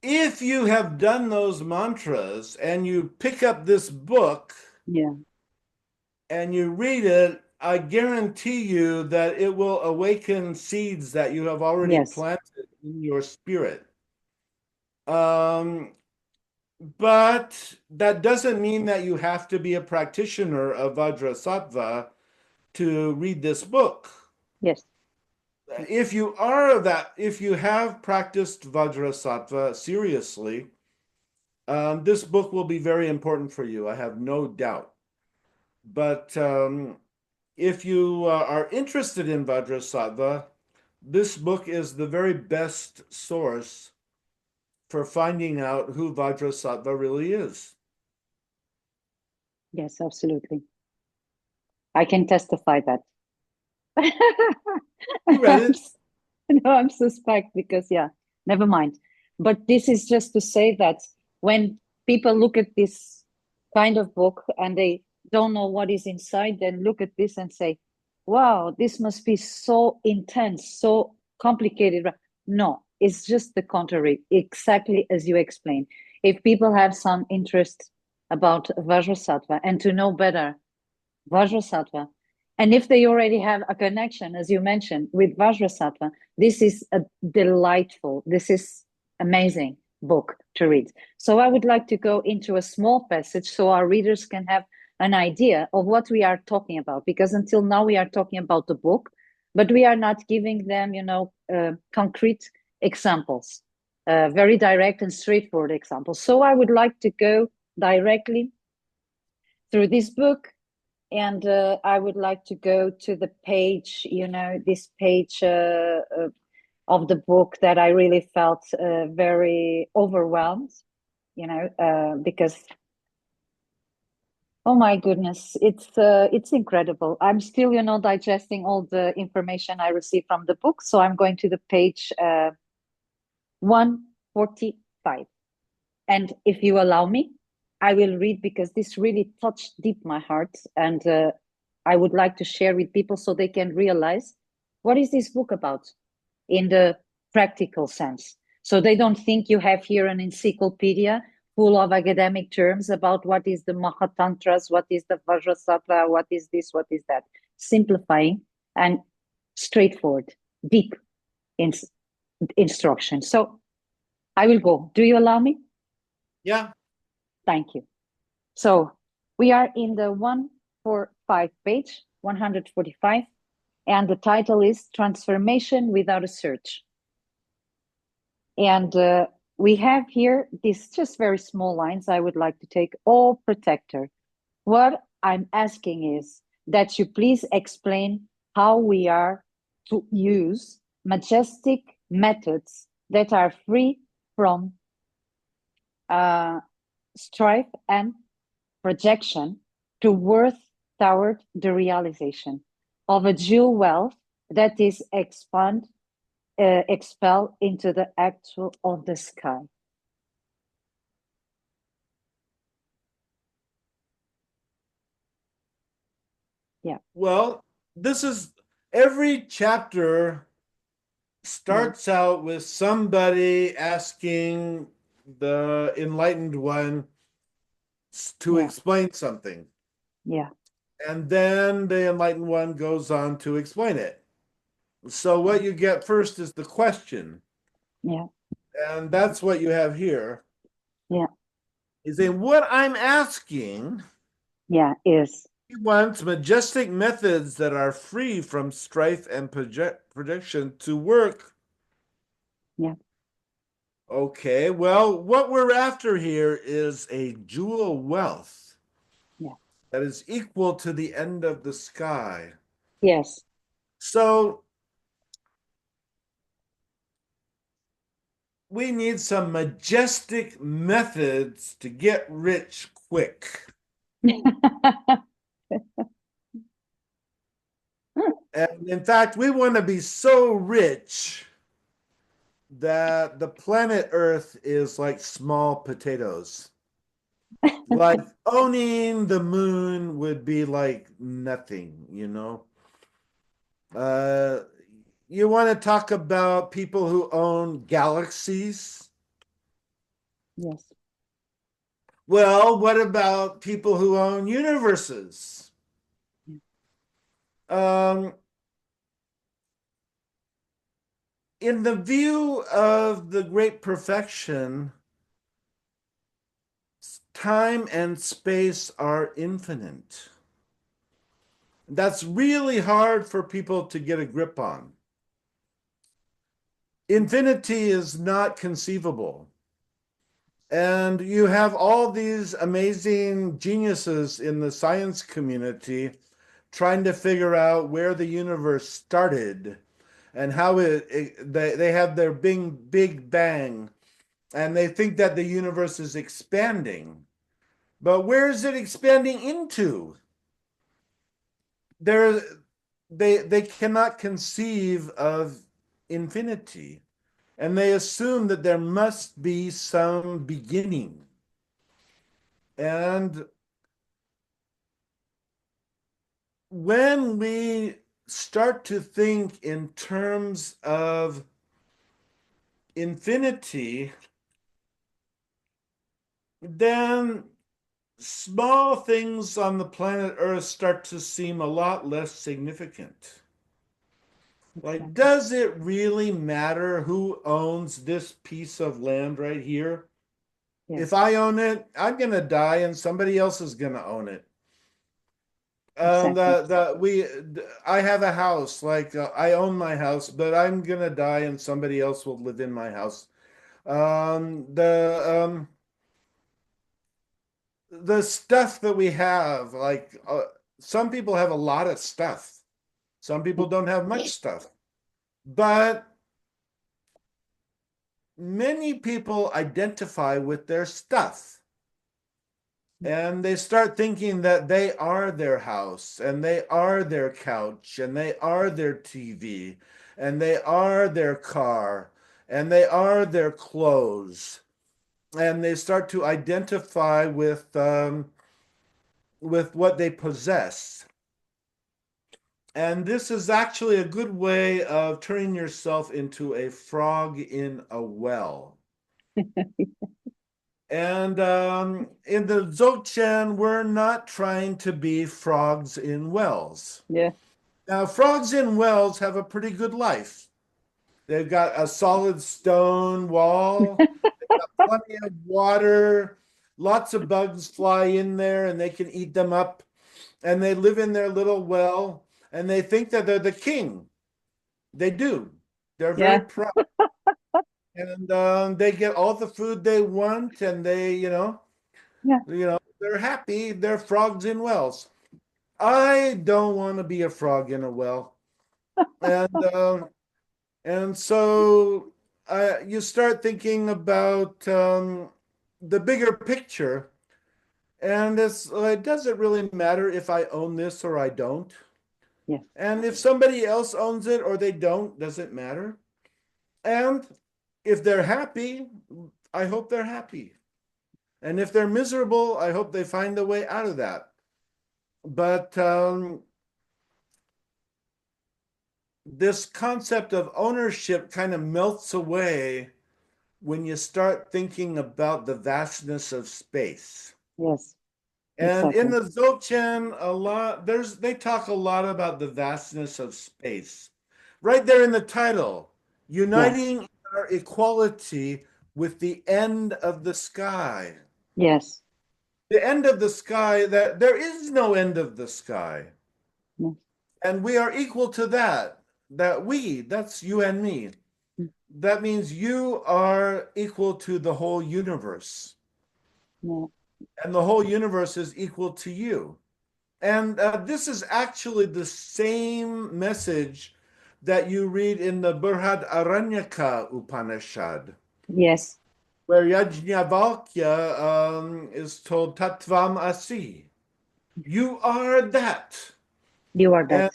if you have done those mantras and you pick up this book Yeah. and you read it, I guarantee you that it will awaken seeds that you have already Yes. planted in your spirit. Um, but that doesn't mean that you have to be a practitioner of Vajrasattva to read this book. Yes. If you are that, if you have practiced Vajrasattva seriously, this book will be very important for you. I have no doubt. But if you are interested in Vajrasattva, this book is the very best source for finding out who Vajrasattva really is. Yes, absolutely. I can testify that. You read it? No, I'm suspect because, yeah, never mind. But this is just to say that when people look at this kind of book and they don't know what is inside, then look at this and say, wow, this must be so intense, so complicated. No, it's just the contrary, exactly as you explained. If people have some interest about Vajrasattva and to know better Vajrasattva, and if they already have a connection, as you mentioned, with Vajrasattva, this is a delightful, this is amazing book to read. So I would like to go into a small passage so our readers can have an idea of what we are talking about, because until now we are talking about the book, but we are not giving them, concrete examples, very direct and straightforward examples. So I would like to go directly through this book, and I would like to go to the page, this page of the book that I really felt very overwhelmed, because oh my goodness, it's incredible. I'm still, digesting all the information I received from the book. So I'm going to the page 145. And if you allow me, I will read because this really touched deep my heart, and I would like to share with people so they can realize what is this book about in the practical sense. So they don't think you have here an encyclopedia full of academic terms about what is the MahaTantras, what is the Vajrasattva, what is this, what is that. Simplifying and straightforward, deep instruction. So I will go. Do you allow me? Yeah. Thank you. So we are in the 145 page, 145, and the title is Transformation Without a Search. And we have here these just very small lines I would like to take. Oh, protector, what I'm asking is that you please explain how we are to use majestic methods that are free from strife and projection to worth toward the realization of a jewel wealth that is expelled into the actual of the sky. Yeah. Well, this is every chapter starts out with somebody asking the enlightened one to explain something. Yeah. And then the enlightened one goes on to explain it. So what you get first is the question. Yeah. And that's what you have here. Yeah. Is that what I'm asking? Yeah, is. He wants majestic methods that are free from strife and projection to work. Yeah. Okay, well, what we're after here is a jewel wealth that is equal to the end of the sky. Yes. So we need some majestic methods to get rich quick. And in fact, we want to be so rich that the planet Earth is like small potatoes. Like owning the moon would be like nothing, You want to talk about people who own galaxies? Yes. Well, what about people who own universes? In the view of the great perfection, time and space are infinite. That's really hard for people to get a grip on. Infinity is not conceivable. And you have all these amazing geniuses in the science community trying to figure out where the universe started and how they have their big bang, and they think that the universe is expanding. But where is it expanding into? They cannot conceive of infinity, and they assume that there must be some beginning. And when we start to think in terms of infinity, then small things on the planet Earth start to seem a lot less significant. Like, does it really matter who owns this piece of land right here? Yes. If I own it, I'm going to die and somebody else is going to own it. I have a house, like I own my house, but I'm going to die and somebody else will live in my house. The stuff that we have, like some people have a lot of stuff. Some people don't have much stuff. But many people identify with their stuff. And they start thinking that they are their house, and they are their couch, and they are their TV, and they are their car, and they are their clothes. And they start to identify with what they possess. And this is actually a good way of turning yourself into a frog in a well. And in the Dzogchen, we're not trying to be frogs in wells. Yeah. Now, frogs in wells have a pretty good life. They've got a solid stone wall, they've got plenty of water, lots of bugs fly in there and they can eat them up. And they live in their little well and they think that they're the king. They do. They're very proud. And they get all the food they want, and they, they're happy. They're frogs in wells. I don't want to be a frog in a well, and so you start thinking about the bigger picture, and it doesn't really matter if I own this or I don't. Yeah. And if somebody else owns it or they don't, doesn't matter. And if they're happy, I hope they're happy. And if they're miserable, I hope they find a way out of that. But this concept of ownership kind of melts away when you start thinking about the vastness of space. Yes. And exactly. in the Dzogchen, they talk a lot about the vastness of space. Right there in the title, uniting our equality with the end of the sky. Yes. The end of the sky, that there is no end of the sky. Yes. And we are equal to that. That's you and me. That means you are equal to the whole universe. Yeah. And the whole universe is equal to you. And this is actually the same message that you read in the Brihadaranyaka Upanishad. Yes. Where Yajnavalkya is told, Tattvam Asi. You are that. You are that.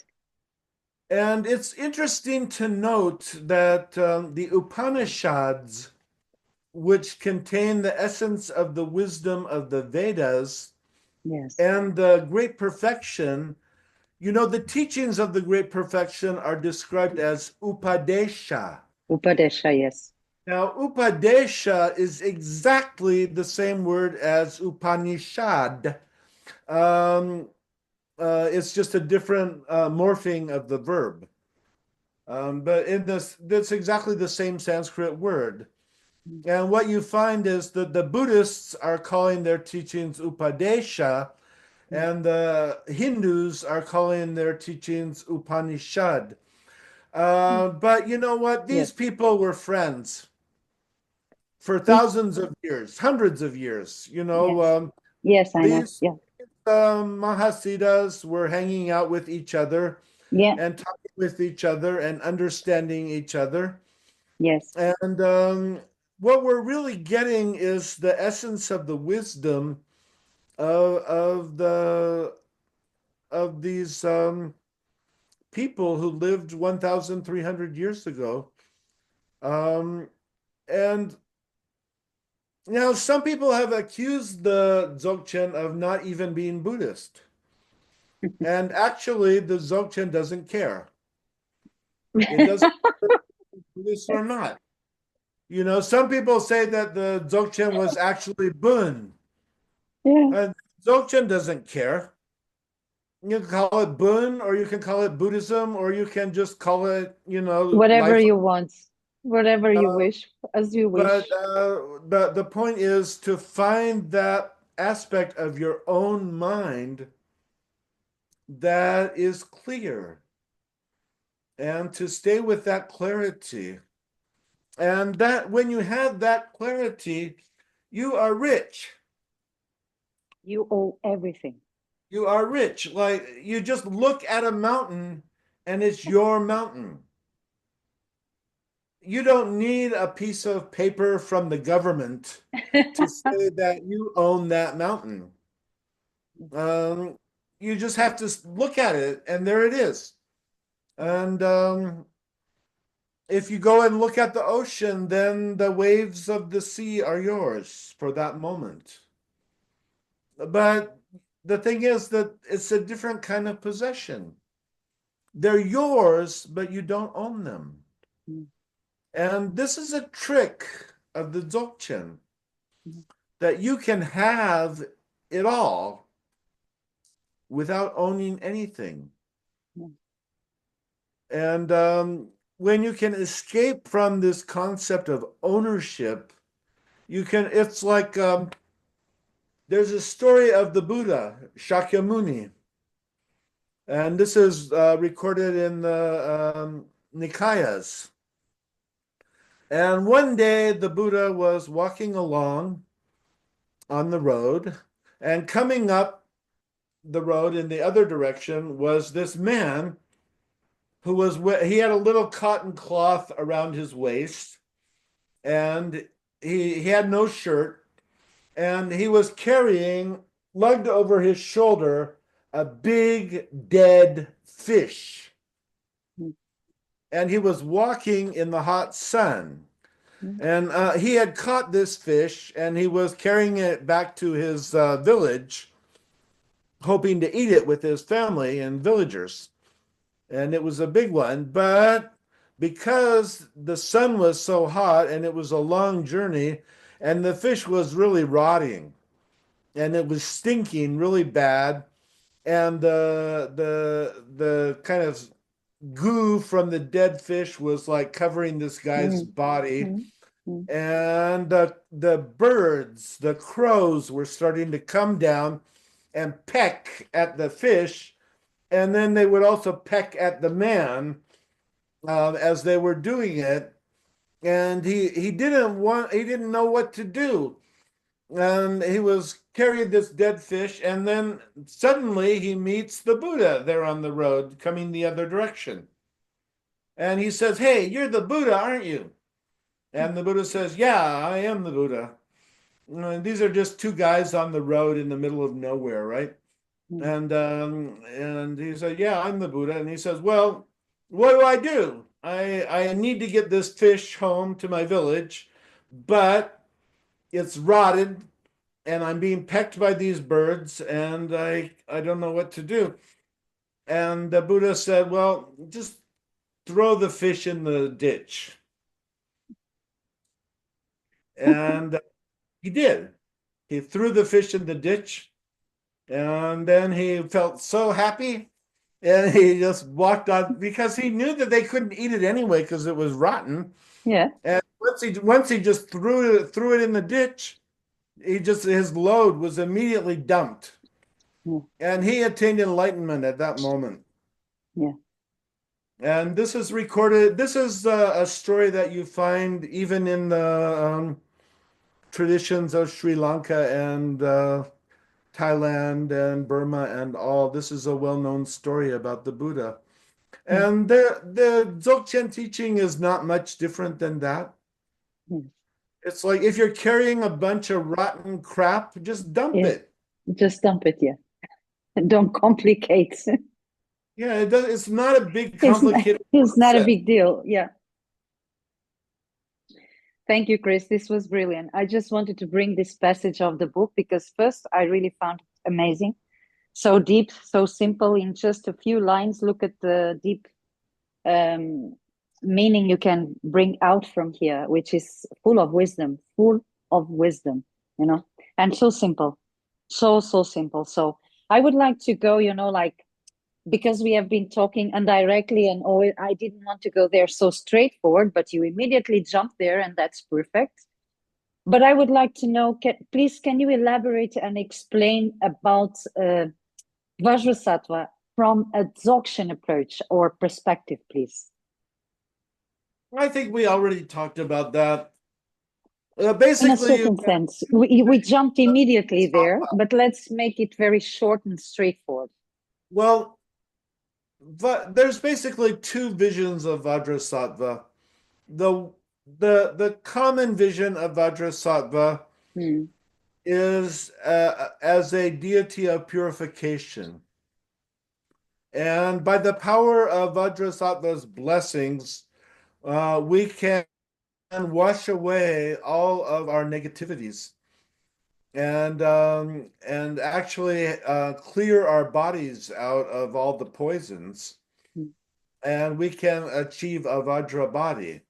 And it's interesting to note that the Upanishads, which contain the essence of the wisdom of the Vedas, yes, and the great perfection, the teachings of the great perfection are described as Upadesha. Upadesha, yes. Now, Upadesha is exactly the same word as Upanishad. Um, it's just a different morphing of the verb. But in this, that's exactly the same Sanskrit word. And what you find is that the Buddhists are calling their teachings Upadesha, and the Hindus are calling their teachings Upanishad. But you know what? These Yes. people were friends for thousands of years, hundreds of years. Yes. Yes, I know. These Yeah. Mahasiddhas were hanging out with each other Yeah. and talking with each other and understanding each other. Yes. And what we're really getting is the essence of the wisdom of these people who lived 1,300 years ago. Um, and now some people have accused the Dzogchen of not even being Buddhist. And actually, the Dzogchen doesn't care. It doesn't care if it's Buddhist or not. Some people say that the Dzogchen was actually Bun. Yeah. And Dzogchen doesn't care. You can call it Bun, or you can call it Buddhism, or you can just call it, Whatever life. you want, whatever you Uh, wish, as you but wish. the point is to find that aspect of your own mind that is clear and to stay with that clarity. And that when you have that clarity, you are rich. You owe everything. You are rich. Like you just look at a mountain and it's your mountain. You don't need a piece of paper from the government to say that you own that mountain. Um, you just have to look at it, and there it is. And if you go and look at the ocean, then the waves of the sea are yours for that moment. But the thing is that it's a different kind of possession. They're yours, but you don't own them. And this is a trick of the Dzogchen that you can have it all without owning anything. And when you can escape from this concept of ownership, it's like there's a story of the Buddha, Shakyamuni. And this is recorded in the Nikayas. And one day the Buddha was walking along on the road, and coming up the road in the other direction was this man he had a little cotton cloth around his waist, and he had no shirt, and he was carrying, lugged over his shoulder, a big dead fish. And he was walking in the hot sun. And he had caught this fish, and he was carrying it back to his village, hoping to eat it with his family and villagers. And it was a big one, but because the sun was so hot and it was a long journey, and the fish was really rotting, and it was stinking really bad, and the kind of goo from the dead fish was like covering this guy's body. And the birds, the crows, were starting to come down and peck at the fish, and then they would also peck at the man as they were doing it. And he didn't know what to do, and he was carrying this dead fish, and then suddenly he meets the Buddha there on the road coming the other direction, and he says, "Hey, you're the Buddha, aren't you?" And the Buddha says, "Yeah, I am the Buddha." And these are just two guys on the road in the middle of nowhere, right? And he said, "Yeah, I'm the Buddha." And he says, "Well, what do I do? I need to get this fish home to my village, but it's rotted, and I'm being pecked by these birds, and I don't know what to do." And the Buddha said, "Well, just throw the fish in the ditch." And he did. He threw the fish in the ditch, and then he felt so happy, and he just walked on because he knew that they couldn't eat it anyway because it was rotten. Yeah. And once he just threw it in the ditch, his load was immediately dumped, Yeah. and he attained enlightenment at that moment. Yeah. And this is recorded. This is a story that you find even in the traditions of Sri Lanka and Thailand and Burma and all. This is a well-known story about the Buddha. Mm. And the Dzogchen teaching is not much different than that. Mm. It's like if you're carrying a bunch of rotten crap, just dump Yeah. it. Just dump it, yeah. Don't complicate. Yeah, it's not a big It's not, complicated it's not a process. big deal. Yeah. Thank you, Chris. This was brilliant. I just wanted to bring this passage of the book because first I really found it amazing. So deep, so simple in just a few lines. Look at the deep meaning you can bring out from here, which is full of wisdom, you know, and so simple, so simple. So I would like to go, like, because we have been talking indirectly and I didn't want to go there so straightforward, but you immediately jumped there and that's perfect. But I would like to know, please, can you elaborate and explain about Vajrasattva from a Dzogchen approach or perspective, please? I think we already talked about that. In a Basically, certain sense, we jumped immediately there, but let's make it very short and straightforward. well, there's basically two visions of Vajrasattva. The the common vision of Vajrasattva is as a deity of purification. And by the power of Vajrasattva's blessings, we can wash away all of our negativities and actually clear our bodies out of all the poisons, and we can achieve a Vajra body.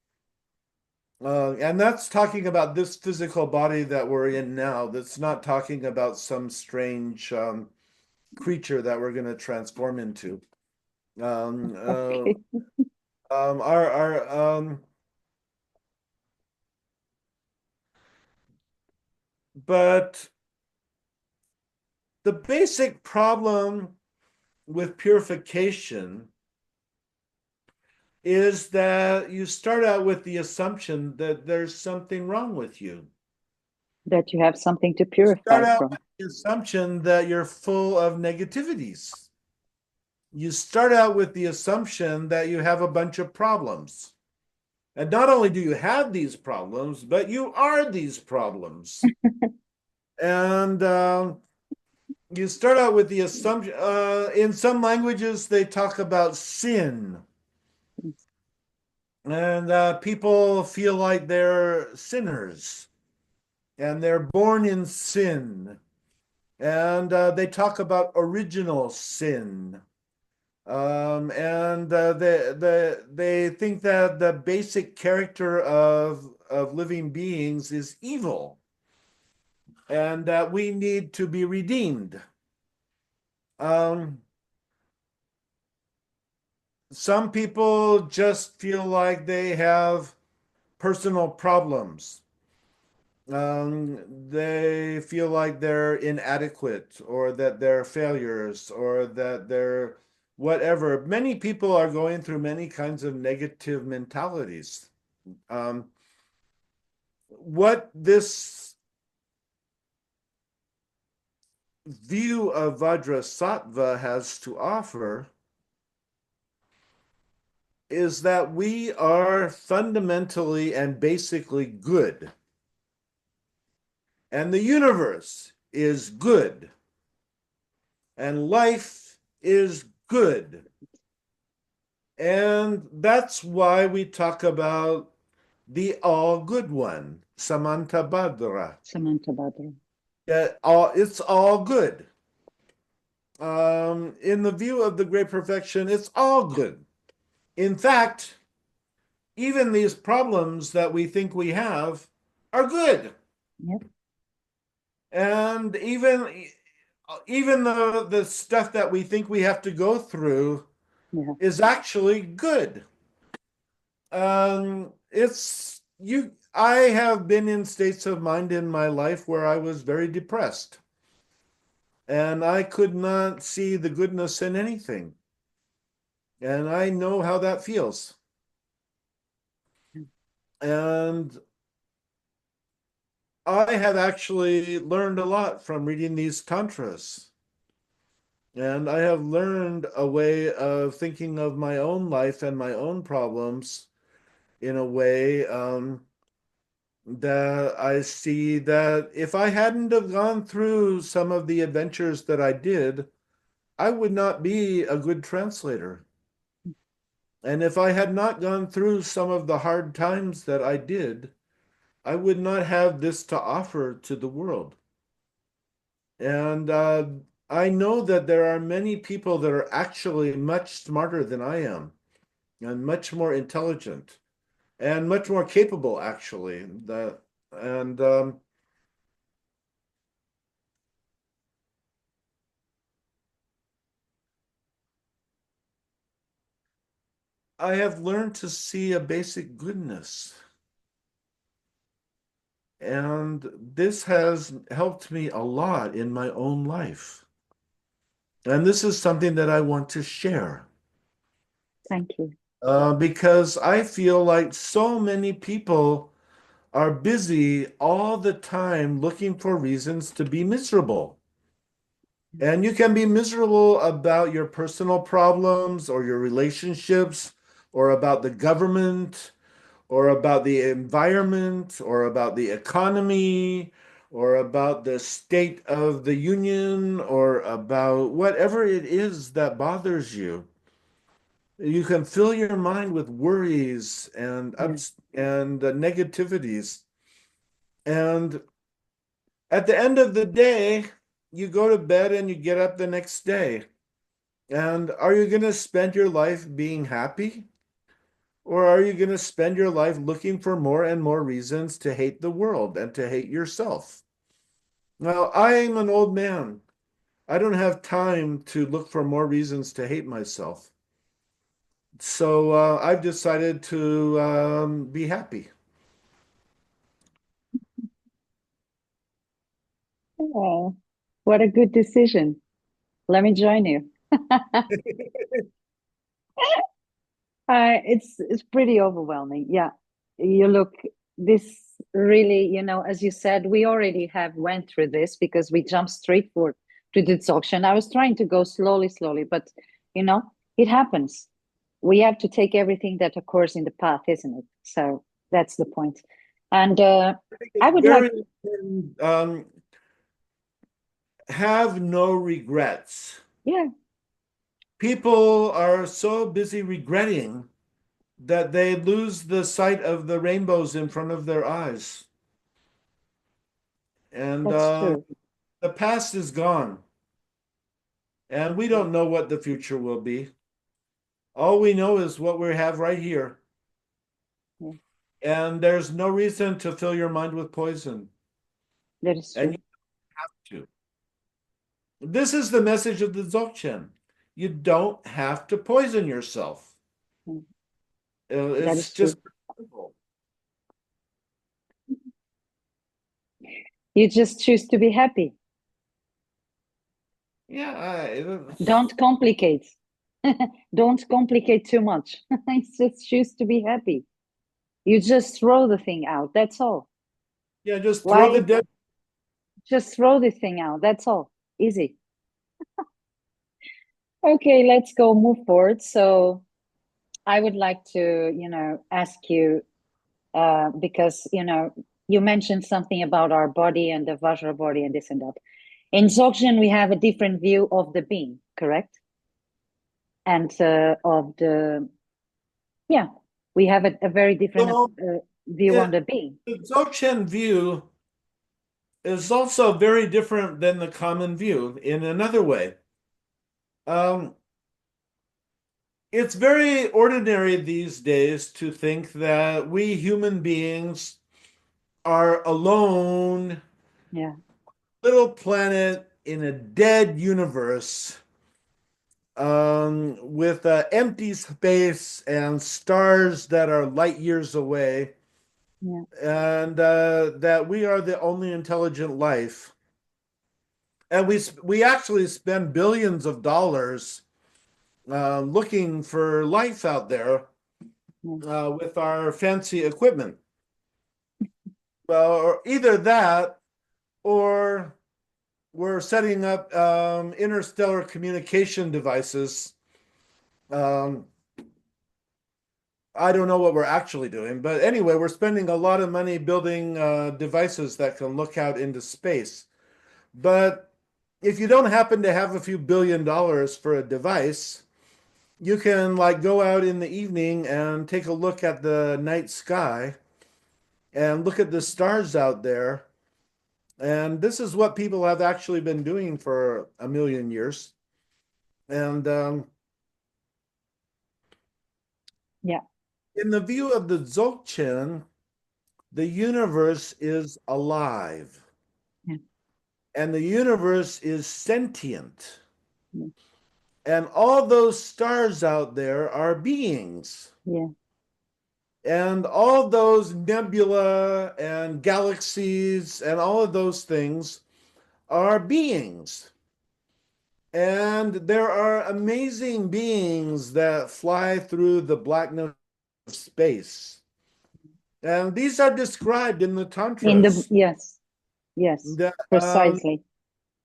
And that's talking about this physical body that we're in now. That's not talking about some strange creature that we're going to transform into. Okay. Our but the basic problem with purification is that you start out with the assumption that there's something wrong with you. That you have something to Start purify out from. with the assumption that you're full of negativities. You start out with the assumption that you have a bunch of problems. And not only do you have these problems, but you are these problems. And you start out with the assumption, in some languages, they talk about sin. And people feel like they're sinners and they're born in sin. And they talk about original sin. And they think that the basic character of living beings is evil and that we need to be redeemed. Some people just feel like they have personal problems. They feel like they're inadequate or that they're failures or that they're whatever. Many people are going through many kinds of negative mentalities. What this view of Vajrasattva has to offer is that we are fundamentally and basically good. And the universe is good. And life is good. And that's why we talk about the all good one, Samantabhadra. Samantabhadra. It's all good. In the view of the great perfection, it's all good. In fact, even these problems that we think we have are good. Yep. And even the stuff that we think we have to go through Yeah. is actually good. I have been in states of mind in my life where I was very depressed, and I could not see the goodness in anything. And I know how that feels. And I have actually learned a lot from reading these tantras. And I have learned a way of thinking of my own life and my own problems in a way that I see that if I hadn't have gone through some of the adventures that I did, I would not be a good translator. And if I had not gone through some of the hard times that I did, I would not have this to offer to the world. And I know that there are many people that are actually much smarter than I am and much more intelligent and much more capable, actually. And I have learned to see a basic goodness. And this has helped me a lot in my own life. And this is something that I want to share. Thank you. Because I feel like so many people are busy all the time looking for reasons to be miserable. And you can be miserable about your personal problems or your relationships or about the government or about the environment or about the economy or about the state of the union or about whatever it is that bothers you. You can fill your mind with worries and ups and negativities. And at the end of the day, you go to bed and you get up the next day. And are you going to spend your life being happy? Or are you going to spend your life looking for more and more reasons to hate the world and to hate yourself? Well, I'm an old man. I don't have time to look for more reasons to hate myself. So I've decided to be happy. Oh, what a good decision. Let me join you. It's pretty overwhelming. Yeah. You look this really, as you said, we already have went through this because we jumped straight forward to the Dzogchen. I was trying to go slowly, but you know, it happens. We have to take everything that occurs in the path, isn't it? So that's the point. And I It's would like, very important. Have no regrets. yeah, People are so busy regretting that they lose the sight of the rainbows in front of their eyes. And that's true. the past is gone, and we don't know what the future will be. All we know is what we have right here. Yeah, And there's no reason to fill your mind with poison. that is And true. you have to. This is the message of the Dzogchen. You don't have to poison yourself. Yeah, that It's is true. just simple. You just choose to be happy. Yeah, Don't complicate. Don't complicate too much. Just choose to be happy. You just throw the thing out. That's all. yeah, just throw the Why? dead. Just throw the thing out. That's all. Easy. Okay, let's go move forward. So I would like to, ask you, because, you mentioned something about our body and the Vajra body and this and that. In Dzogchen, we have a different view of the being, correct? And yeah, we have a very different So view on it, the being. the Dzogchen view is also very different than the common view in another way. Um, it's very ordinary these days to think that we human beings are alone, Yeah. little planet in a dead universe, with empty space and stars that are light years away, Yeah. and that we are the only intelligent life. And we actually spend billions of dollars looking for life out there with our fancy equipment. Well, or either that, or we're setting up interstellar communication devices. Um, I don't know what we're actually doing, but anyway, we're spending a lot of money building devices that can look out into space. But if you don't happen to have a few $1 billion for a device, you can like go out in the evening and take a look at the night sky and look at the stars out there. And this is what people have actually been doing for a million years. And Yeah. in the view of the Dzogchen, the universe is alive Yeah. and the universe is sentient. Yeah. And all those stars out there are beings. Yeah. And all those nebula and galaxies and all of those things are beings. And there are amazing beings that fly through the blackness of space. And these are described in the In the tantras. yes. Um, Precisely.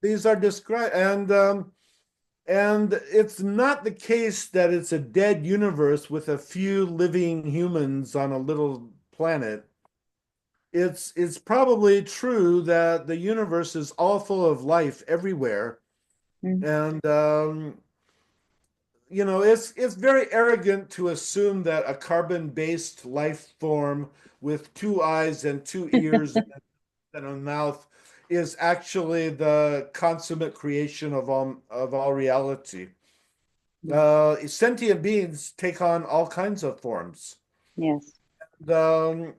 these are described, and it's not the case that it's a dead universe with a few living humans on a little planet. It's probably true that the universe is all full of life everywhere, and it's very arrogant to assume that a carbon-based life form with two eyes and two ears and a mouth is actually the consummate creation of all reality. Sentient beings take on all kinds of forms. Yes. Um,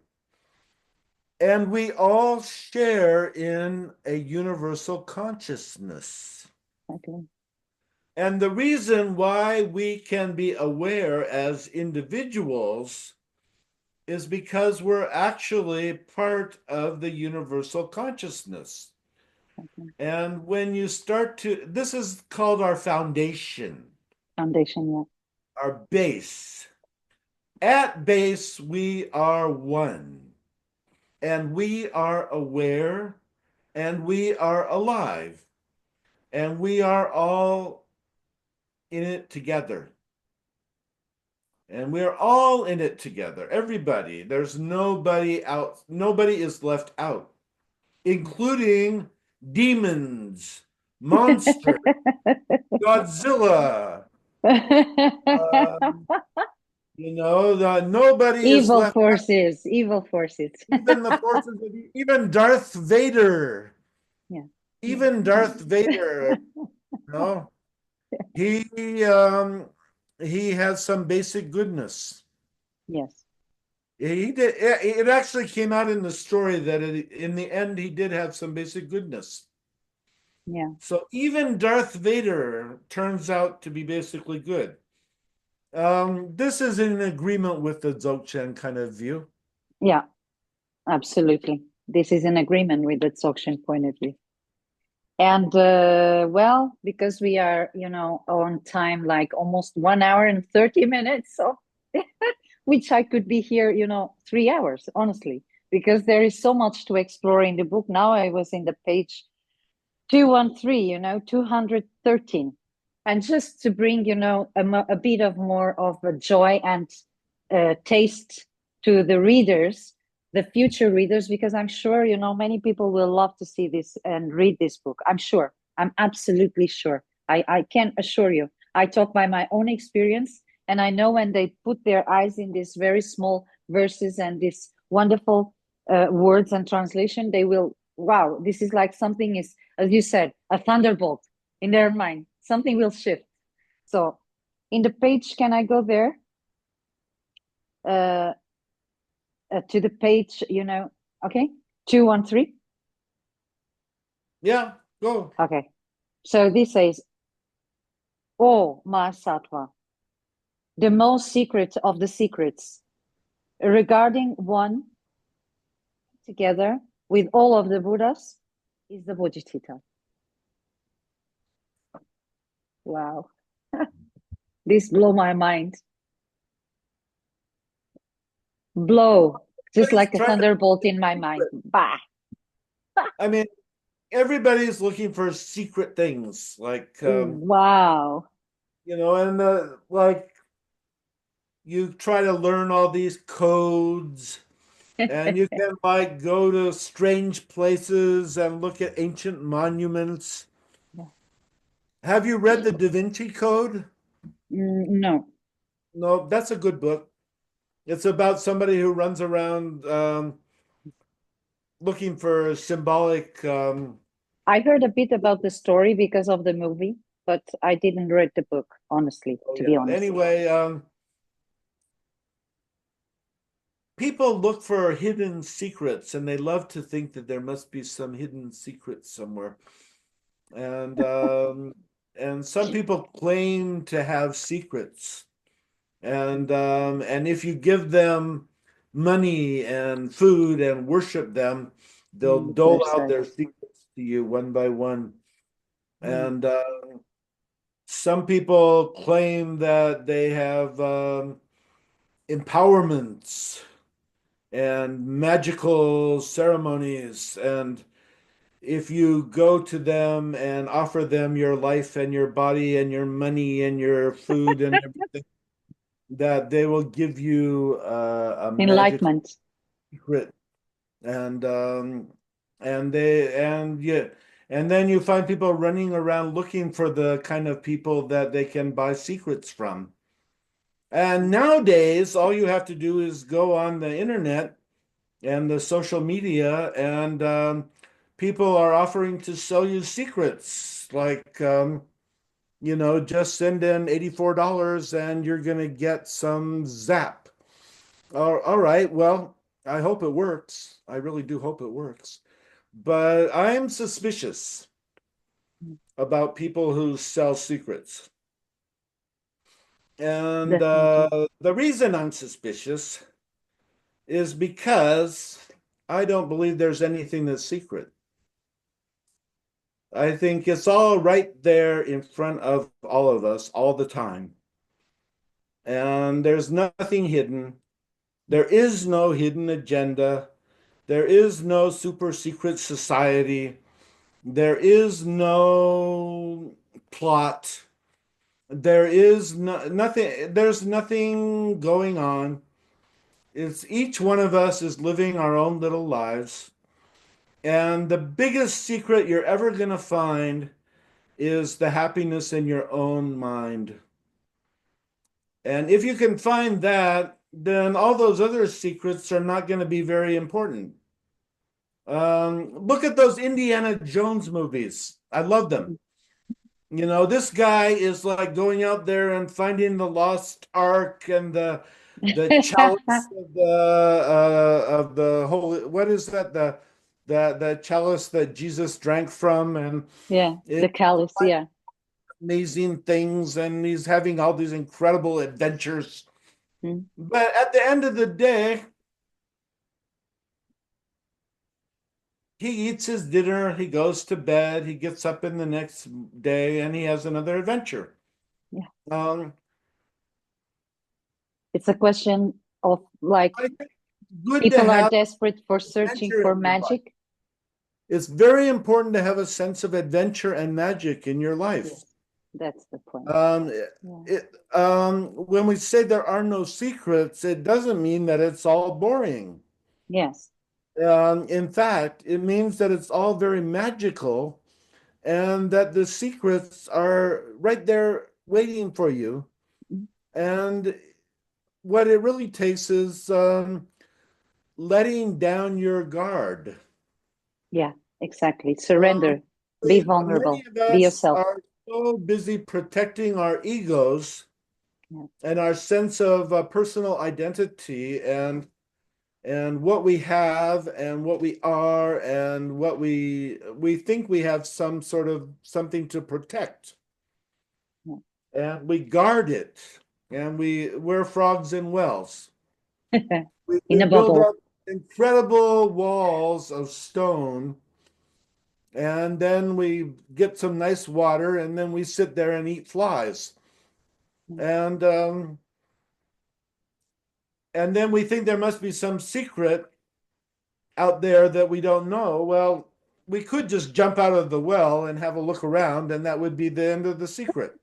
and we all share in a universal consciousness. Okay. And the reason why we can be aware as individuals is because we're actually part of the universal consciousness. Okay. And when you start to, this is called our foundation, Foundation. Yeah. our base. At base, we are one, and we are aware, and we are alive, and we are all in it together. And we're all in it together. Everybody. There's nobody out. Nobody is left out, including demons, monsters, Godzilla. Um, nobody is Evil left out. forces. Evil forces. Even the forces of even Darth Vader. Yeah. Even Darth Vader. No, he has some basic goodness. Yes. He did. It actually came out in the story that in the end he did have some basic goodness. Yeah. So even Darth Vader turns out to be basically good. This is in agreement with the Dzogchen kind of view. Yeah. Absolutely. This is in agreement with the Dzogchen point of view. And well, because we are, on time, like almost 1 hour and 30 minutes, so which I could be here, 3 hours, honestly, because there is so much to explore in the book. Now I was in the page 213, 213. And just to bring, a bit of more of a joy and taste to the readers, the future readers, because I'm sure, many people will love to see this and read this book. I'm sure. I'm absolutely sure. I can assure you. I talk by my own experience, and I know when they put their eyes in these very small verses and these wonderful words and translation, they will, wow, this is like something is, as you said, a thunderbolt in their mind. Something will shift. So in the page, can I go there? To the page, okay? 213. Yeah, go. Okay. So this says, "Oh, Mahasattva, the most secret of the secrets, regarding one together with all of the Buddhas, is the Bodhisattva." Wow. This blew my mind. Blow, just like a thunderbolt in my mind. Bah. I mean, everybody's looking for secret things, like wow. you know, and like you try to learn all these codes, and you can like go to strange places and look at ancient monuments. Yeah. Have you read the Da Vinci Code? No. No, that's a good book. It's about somebody who runs around looking for symbolic. I heard a bit about the story because of the movie, but I didn't read the book, honestly, to be honest. Anyway, people look for hidden secrets, and they love to think that there must be some hidden secret somewhere. And some people claim to have secrets. And if you give them money and food and worship them, they'll dole out their secrets to you one by one. And some people claim that they have empowerments and magical ceremonies. And if you go to them and offer them your life and your body and your money and your food and everything, that they will give you a enlightenment secret. And then you find people running around looking for the kind of people that they can buy secrets from. And nowadays, all you have to do is go on the internet and the social media, and people are offering to sell you secrets, like just send in $84 and you're going to get some zap. All right, well, I hope it works. I really do hope it works. But I'm suspicious about people who sell secrets. And the reason I'm suspicious is because I don't believe there's anything that's secret. I think it's all right there in front of all of us all the time. And there's nothing hidden. There is no hidden agenda. There is no super secret society. There is no plot. There is nothing. There's nothing going on. It's each one of us is living our own little lives. And the biggest secret you're ever going to find is the happiness in your own mind. And if you can find that, then all those other secrets are not going to be very important. Look at those Indiana Jones movies. I love them. This guy is like going out there and finding the lost ark and the chalice of the holy. What is that? The chalice that Jesus drank from, and the chalice, amazing things, and he's having all these incredible adventures. But at the end of the day, he eats his dinner, he goes to bed, he gets up in the next day, and he has another adventure. It's a question of like people are desperate for searching for magic. It's very important to have a sense of adventure and magic in your life. Yes, that's the point. When we say there are no secrets, it doesn't mean that it's all boring. Yes. In fact, it means that it's all very magical and that the secrets are right there waiting for you. And what it really takes is letting down your guard. Yeah, exactly. Surrender. Be vulnerable. Be yourself. Are so busy protecting our egos and our sense of personal identity, and and what we have and what we are and what we think we have some sort of something to protect. And we guard it, and we're frogs in wells. We In a build bubble. up incredible walls of stone, and then we get some nice water, and then we sit there and eat flies. And then we think there must be some secret out there that we don't know. Well, we could just jump out of the well and have a look around, and that would be the end of the secret.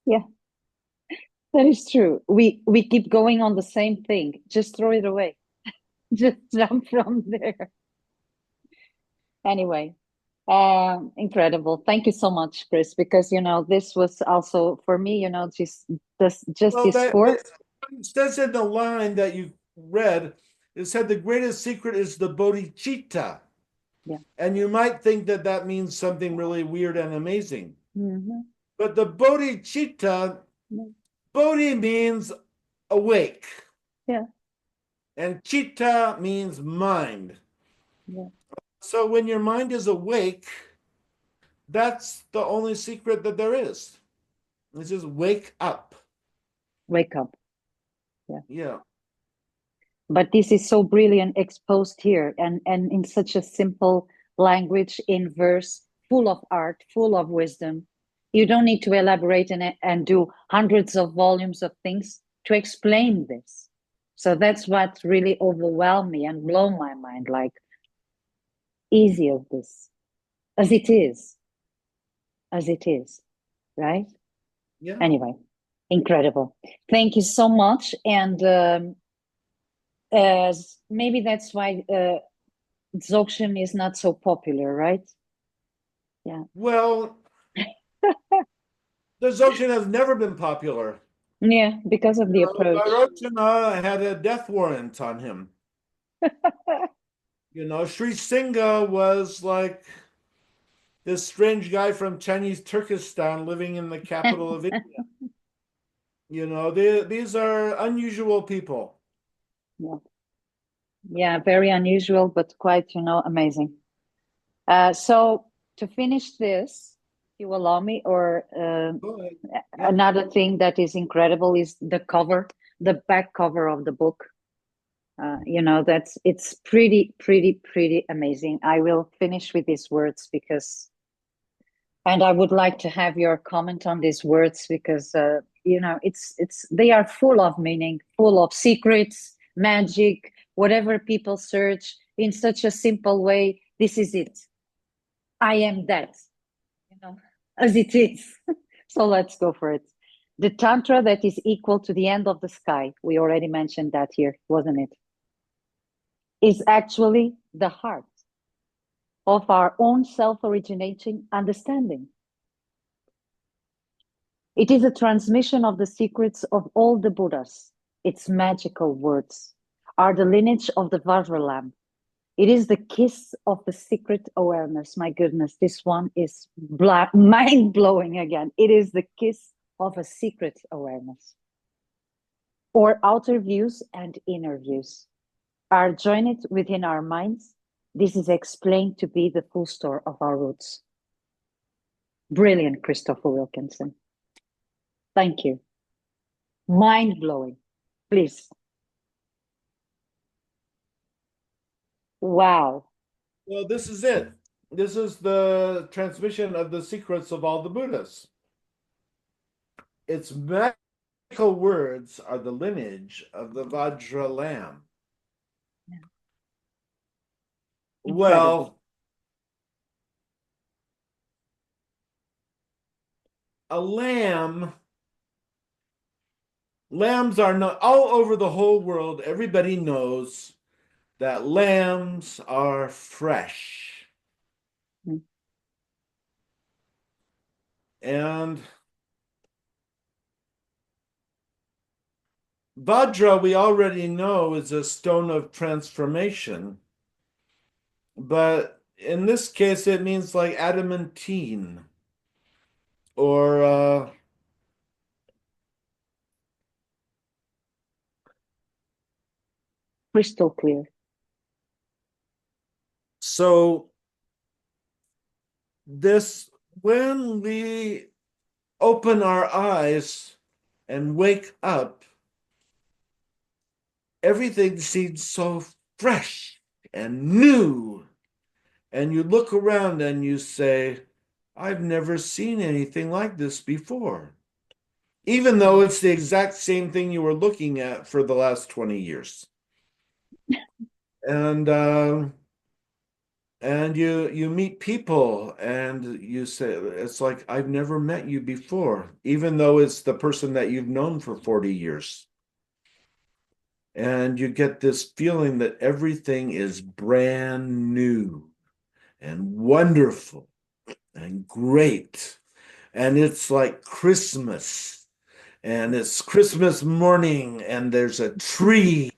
Yeah, that is true. We keep going on the same thing. Just throw it away. Just jump from there. Anyway, incredible. Thank you so much, Chris, because this was also for me, just Well, this course. it says in the line that you read, it said the greatest secret is the bodhicitta. Yeah. And you might think that that means something really weird and amazing. Mm-hmm. But the bodhicitta, bodhi means awake. Yeah. And citta means mind. Yeah. So when your mind is awake, that's the only secret that there is. It's just wake up. Wake up. Yeah. Yeah. But this is so brilliant exposed here and in such a simple language, in verse, full of art, full of wisdom. You don't need to elaborate and do hundreds of volumes of things to explain this. So that's what really overwhelmed me and blown my mind, like easy of this, as it is, right? Yeah. Anyway, incredible. Thank you so much. And maybe that's why Dzogchen is not so popular, right? Yeah. Well, the Dzogchen has never been popular. Yeah, because of the approach. Vairochana had a death warrant on him. Śrī Singha was like this strange guy from Chinese Turkestan living in the capital of India. These are unusual people. Yeah. Yeah, very unusual, but quite, amazing. So to finish this, if you allow me, or another thing that is incredible is the cover, the back cover of the book. It's pretty amazing. I will finish with these words and I would like to have your comment on these words because they are full of meaning, full of secrets, magic, whatever people search in such a simple way. This is it. I am that, as it is. So let's go for it. The Tantra that is equal to the end of the sky. We already mentioned that here, wasn't it? Is actually the heart of our own self-originating understanding. It is a transmission of the secrets of all the Buddhas. Its magical words are the lineage of the Vajra lamb. It is the kiss of the secret awareness. My goodness, this one is mind-blowing again. It is the kiss of a secret awareness. Or outer views and inner views are joined within our minds. This is explained to be the full store of our roots. Brilliant, Christopher Wilkinson. Thank you. Mind-blowing. Please. Wow. Well, this is it. This is the transmission of the secrets of all the Buddhas. Its magical words are the lineage of the Vajra lamb. Yeah. Well, lambs are not all over the whole world. Everybody knows that lambs are fresh. Mm. And Vajra, we already know, is a stone of transformation. But in this case, it means like adamantine or Crystal clear. So when we open our eyes and wake up, everything seems so fresh and new. And you look around and you say, I've never seen anything like this before. Even though it's the exact same thing you were looking at for the last 20 years. And you meet people and you say, it's like, I've never met you before, even though it's the person that you've known for 40 years. And you get this feeling that everything is brand new and wonderful and great. And it's like Christmas, and it's Christmas morning, and there's a tree,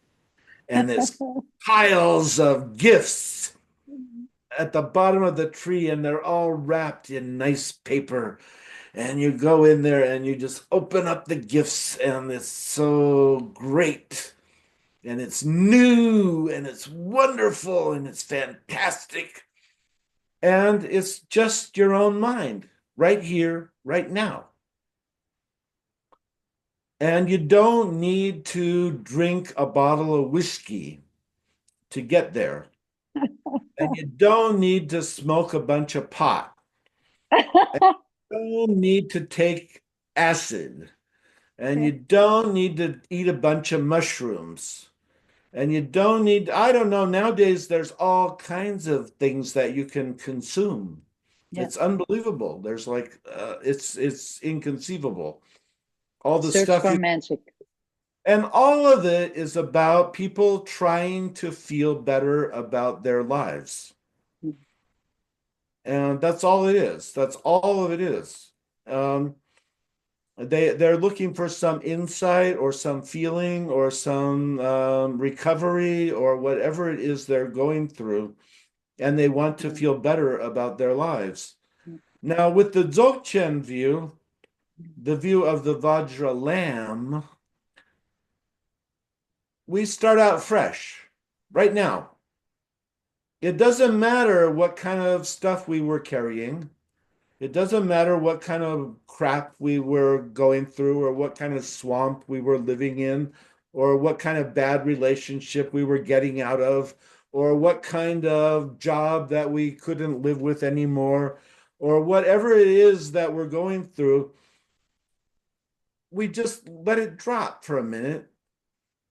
and it's piles of gifts at the bottom of the tree, and they're all wrapped in nice paper. And you go in there and you just open up the gifts, and it's so great. And it's new, and it's wonderful, and it's fantastic. And it's just your own mind, right here, right now. And you don't need to drink a bottle of whiskey to get there. And you don't need to smoke a bunch of pot. And you don't need to take acid. And you don't need to eat a bunch of mushrooms. And you don't need, I don't know, nowadays there's all kinds of things that you can consume. Yeah. It's unbelievable. There's like, it's inconceivable. All the Search stuff for magic. And all of it is about people trying to feel better about their lives. And that's all it is. That's all of it is. They're looking for some insight or some feeling or some recovery or whatever it is they're going through. And they want to feel better about their lives. Now, with the Dzogchen view, the view of the Vajra lamb, we start out fresh right now. It doesn't matter what kind of stuff we were carrying. It doesn't matter what kind of crap we were going through or what kind of swamp we were living in or what kind of bad relationship we were getting out of or what kind of job that we couldn't live with anymore or whatever it is that we're going through. We just let it drop for a minute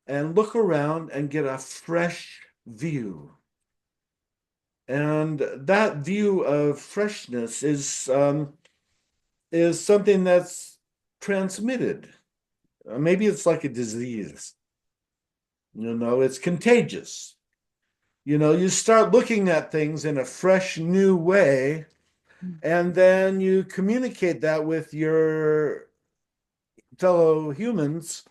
and look around and get a fresh view. And that view of freshness is something that's transmitted. Maybe it's like a disease. It's contagious. You start looking at things in a fresh, new way, and then you communicate that with your fellow humans.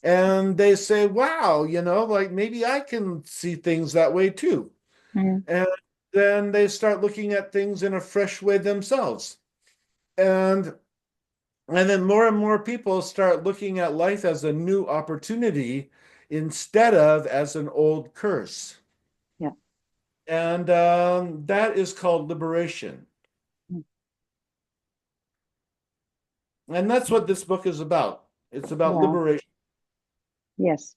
And they say, wow, like maybe I can see things that way too. Mm-hmm. And then they start looking at things in a fresh way themselves. And then more and more people start looking at life as a new opportunity instead of as an old curse. Yeah. And that is called liberation. Mm-hmm. And that's what this book is about. It's about liberation. Yes.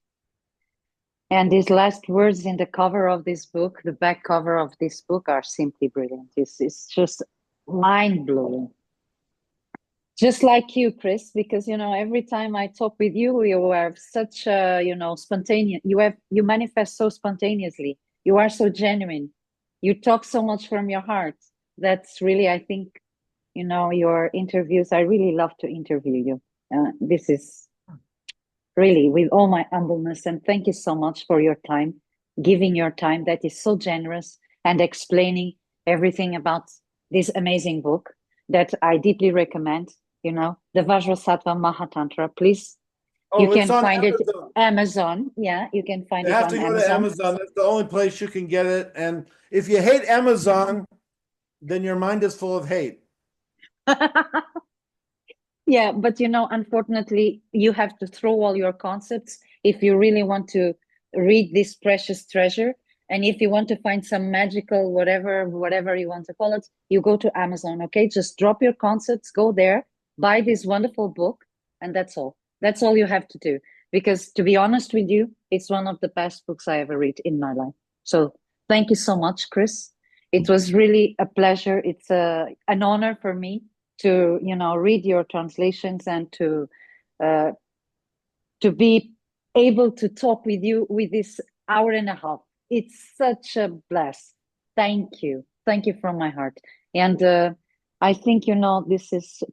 And these last words in the cover of this book, the back cover of this book, are simply brilliant. It's just mind-blowing. Just like you, Chris, because, every time I talk with you, you have such spontaneous, you manifest so spontaneously. You are so genuine. You talk so much from your heart. That's really, I think, your interviews, I really love to interview you. This is really, with all my humbleness, and thank you so much for your time, giving your time that is so generous and explaining everything about this amazing book that I deeply recommend, the Vajrasattva MahaTantra. Please, you can find it on Amazon. Yeah, you can find it on Amazon. You have to go to Amazon. That's the only place you can get it. And if you hate Amazon, then your mind is full of hate. Yeah, but unfortunately, you have to throw all your concepts if you really want to read this precious treasure. And if you want to find some magical, whatever you want to call it, you go to Amazon, okay? Just drop your concepts, go there, buy this wonderful book, and that's all. That's all you have to do. Because to be honest with you, it's one of the best books I ever read in my life. So thank you so much, Chris. It was really a pleasure. It's an honor for me to, read your translations and to be able to talk with you with this hour and a half. It's such a bless. Thank you. Thank you from my heart. And I think, this is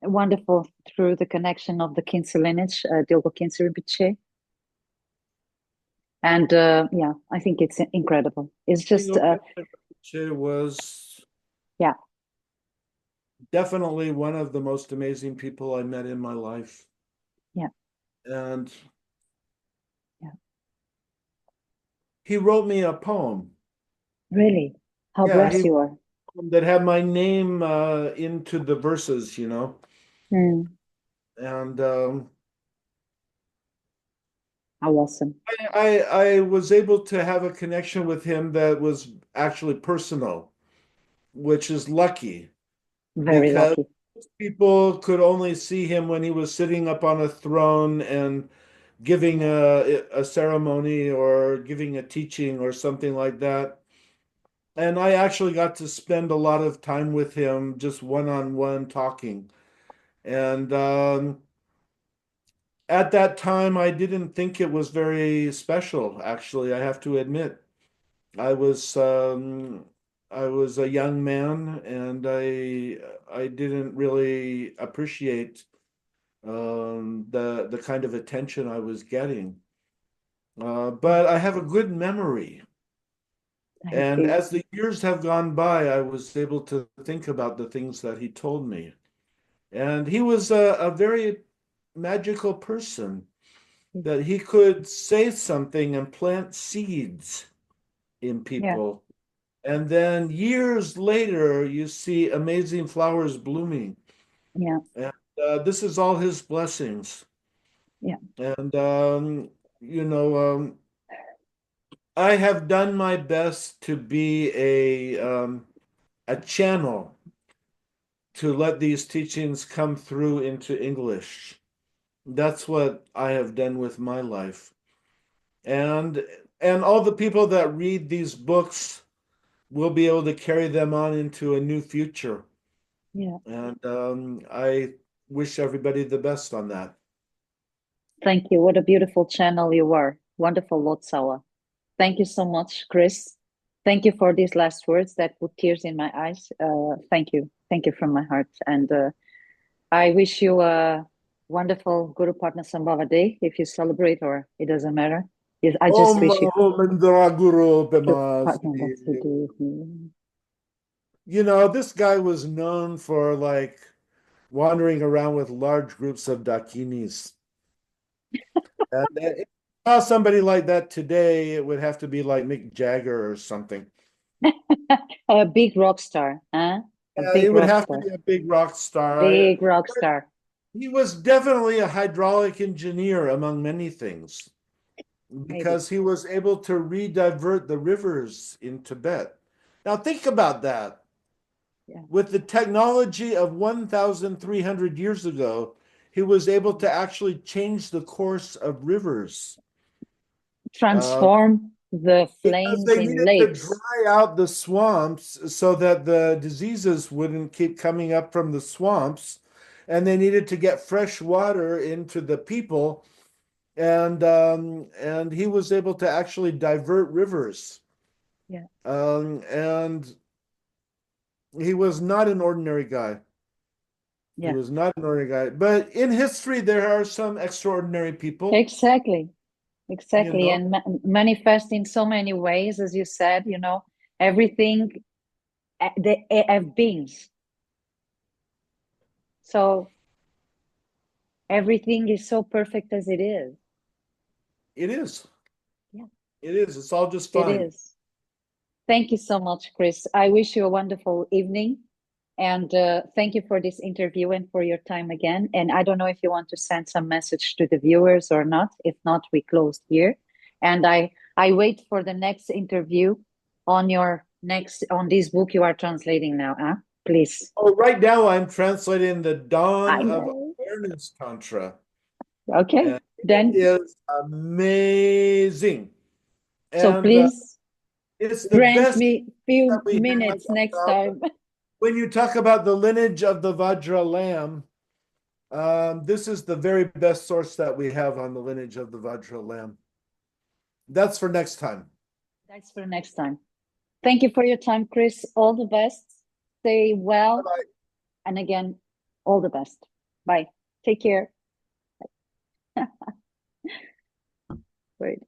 wonderful through the connection of the Kinsi lineage, Dilgo Kinsi Rinpoche. And yeah, I think it's incredible. It's just... It was yeah, definitely one of the most amazing people I met in my life. Yeah. And yeah. He wrote me a poem. Really? How blessed you are. That had my name into the verses, Mm. And how awesome. I was able to have a connection with him that was actually personal, which is lucky. Very because lucky. People could only see him when he was sitting up on a throne and giving a ceremony or giving a teaching or something like that. And I actually got to spend a lot of time with him, just one-on-one talking. And at that time, I didn't think it was very special, actually, I have to admit. I was a young man, and I didn't really appreciate the kind of attention I was getting. But I have a good memory. And as the years have gone by, I was able to think about the things that he told me. And he was a very magical person, that he could say something and plant seeds in people. Yeah. And then years later, you see amazing flowers blooming. Yeah. And this is all his blessings. Yeah. And, I have done my best to be a channel to let these teachings come through into English. That's what I have done with my life. And all the people that read these books will be able to carry them on into a new future. Yeah. And I wish everybody the best on that. Thank you. What a beautiful channel you are. Wonderful Lotsawa. Thank you so much, Chris. Thank you for these last words that put tears in my eyes. Thank you. Thank you from my heart. And I wish you a wonderful Guru Partner Sambhava Day, if you celebrate, or it doesn't matter. Yes, I just wish you. This guy was known for like wandering around with large groups of dakinis. And if you saw somebody like that today, it would have to be like Mick Jagger or something. A big rock star, huh? It would have to be a big rock star. Big rock star. He was definitely a hydraulic engineer among many things, because he was able to redivert the rivers in Tibet. Now think about that. Yeah. With the technology of 1,300 years ago, he was able to actually change the course of rivers. Transform the flames they in needed lakes. to dry out the swamps so that the diseases wouldn't keep coming up from the swamps, and they needed to get fresh water into the people, and he was able to actually divert rivers. Yeah. And he was not an ordinary guy. Yeah. He was not an ordinary guy. But in history, there are some extraordinary people. Exactly. And manifest in so many ways, as you said, everything, they have beings. So everything is so perfect as it is. It is. Yeah. It is. It's all just fine. It is. Thank you so much, Chris. I wish you a wonderful evening. And thank you for this interview and for your time again. And I don't know if you want to send some message to the viewers or not. If not, we close here. And I wait for the next interview on this book you are translating now, huh? Please. Oh, right now I'm translating the I Dawn of know. Awareness Tantra. Okay, And it then is amazing. so And please it's the grant best me that few we have minutes next about time. when you talk about the lineage of the Vajra Lamb. This is the very best source that we have on the lineage of the Vajra Lamb. That's for next time. That's for next time. Thank you for your time, Chris. All the best. Stay well. Bye-bye. And again, all the best. Bye. Take care. Great.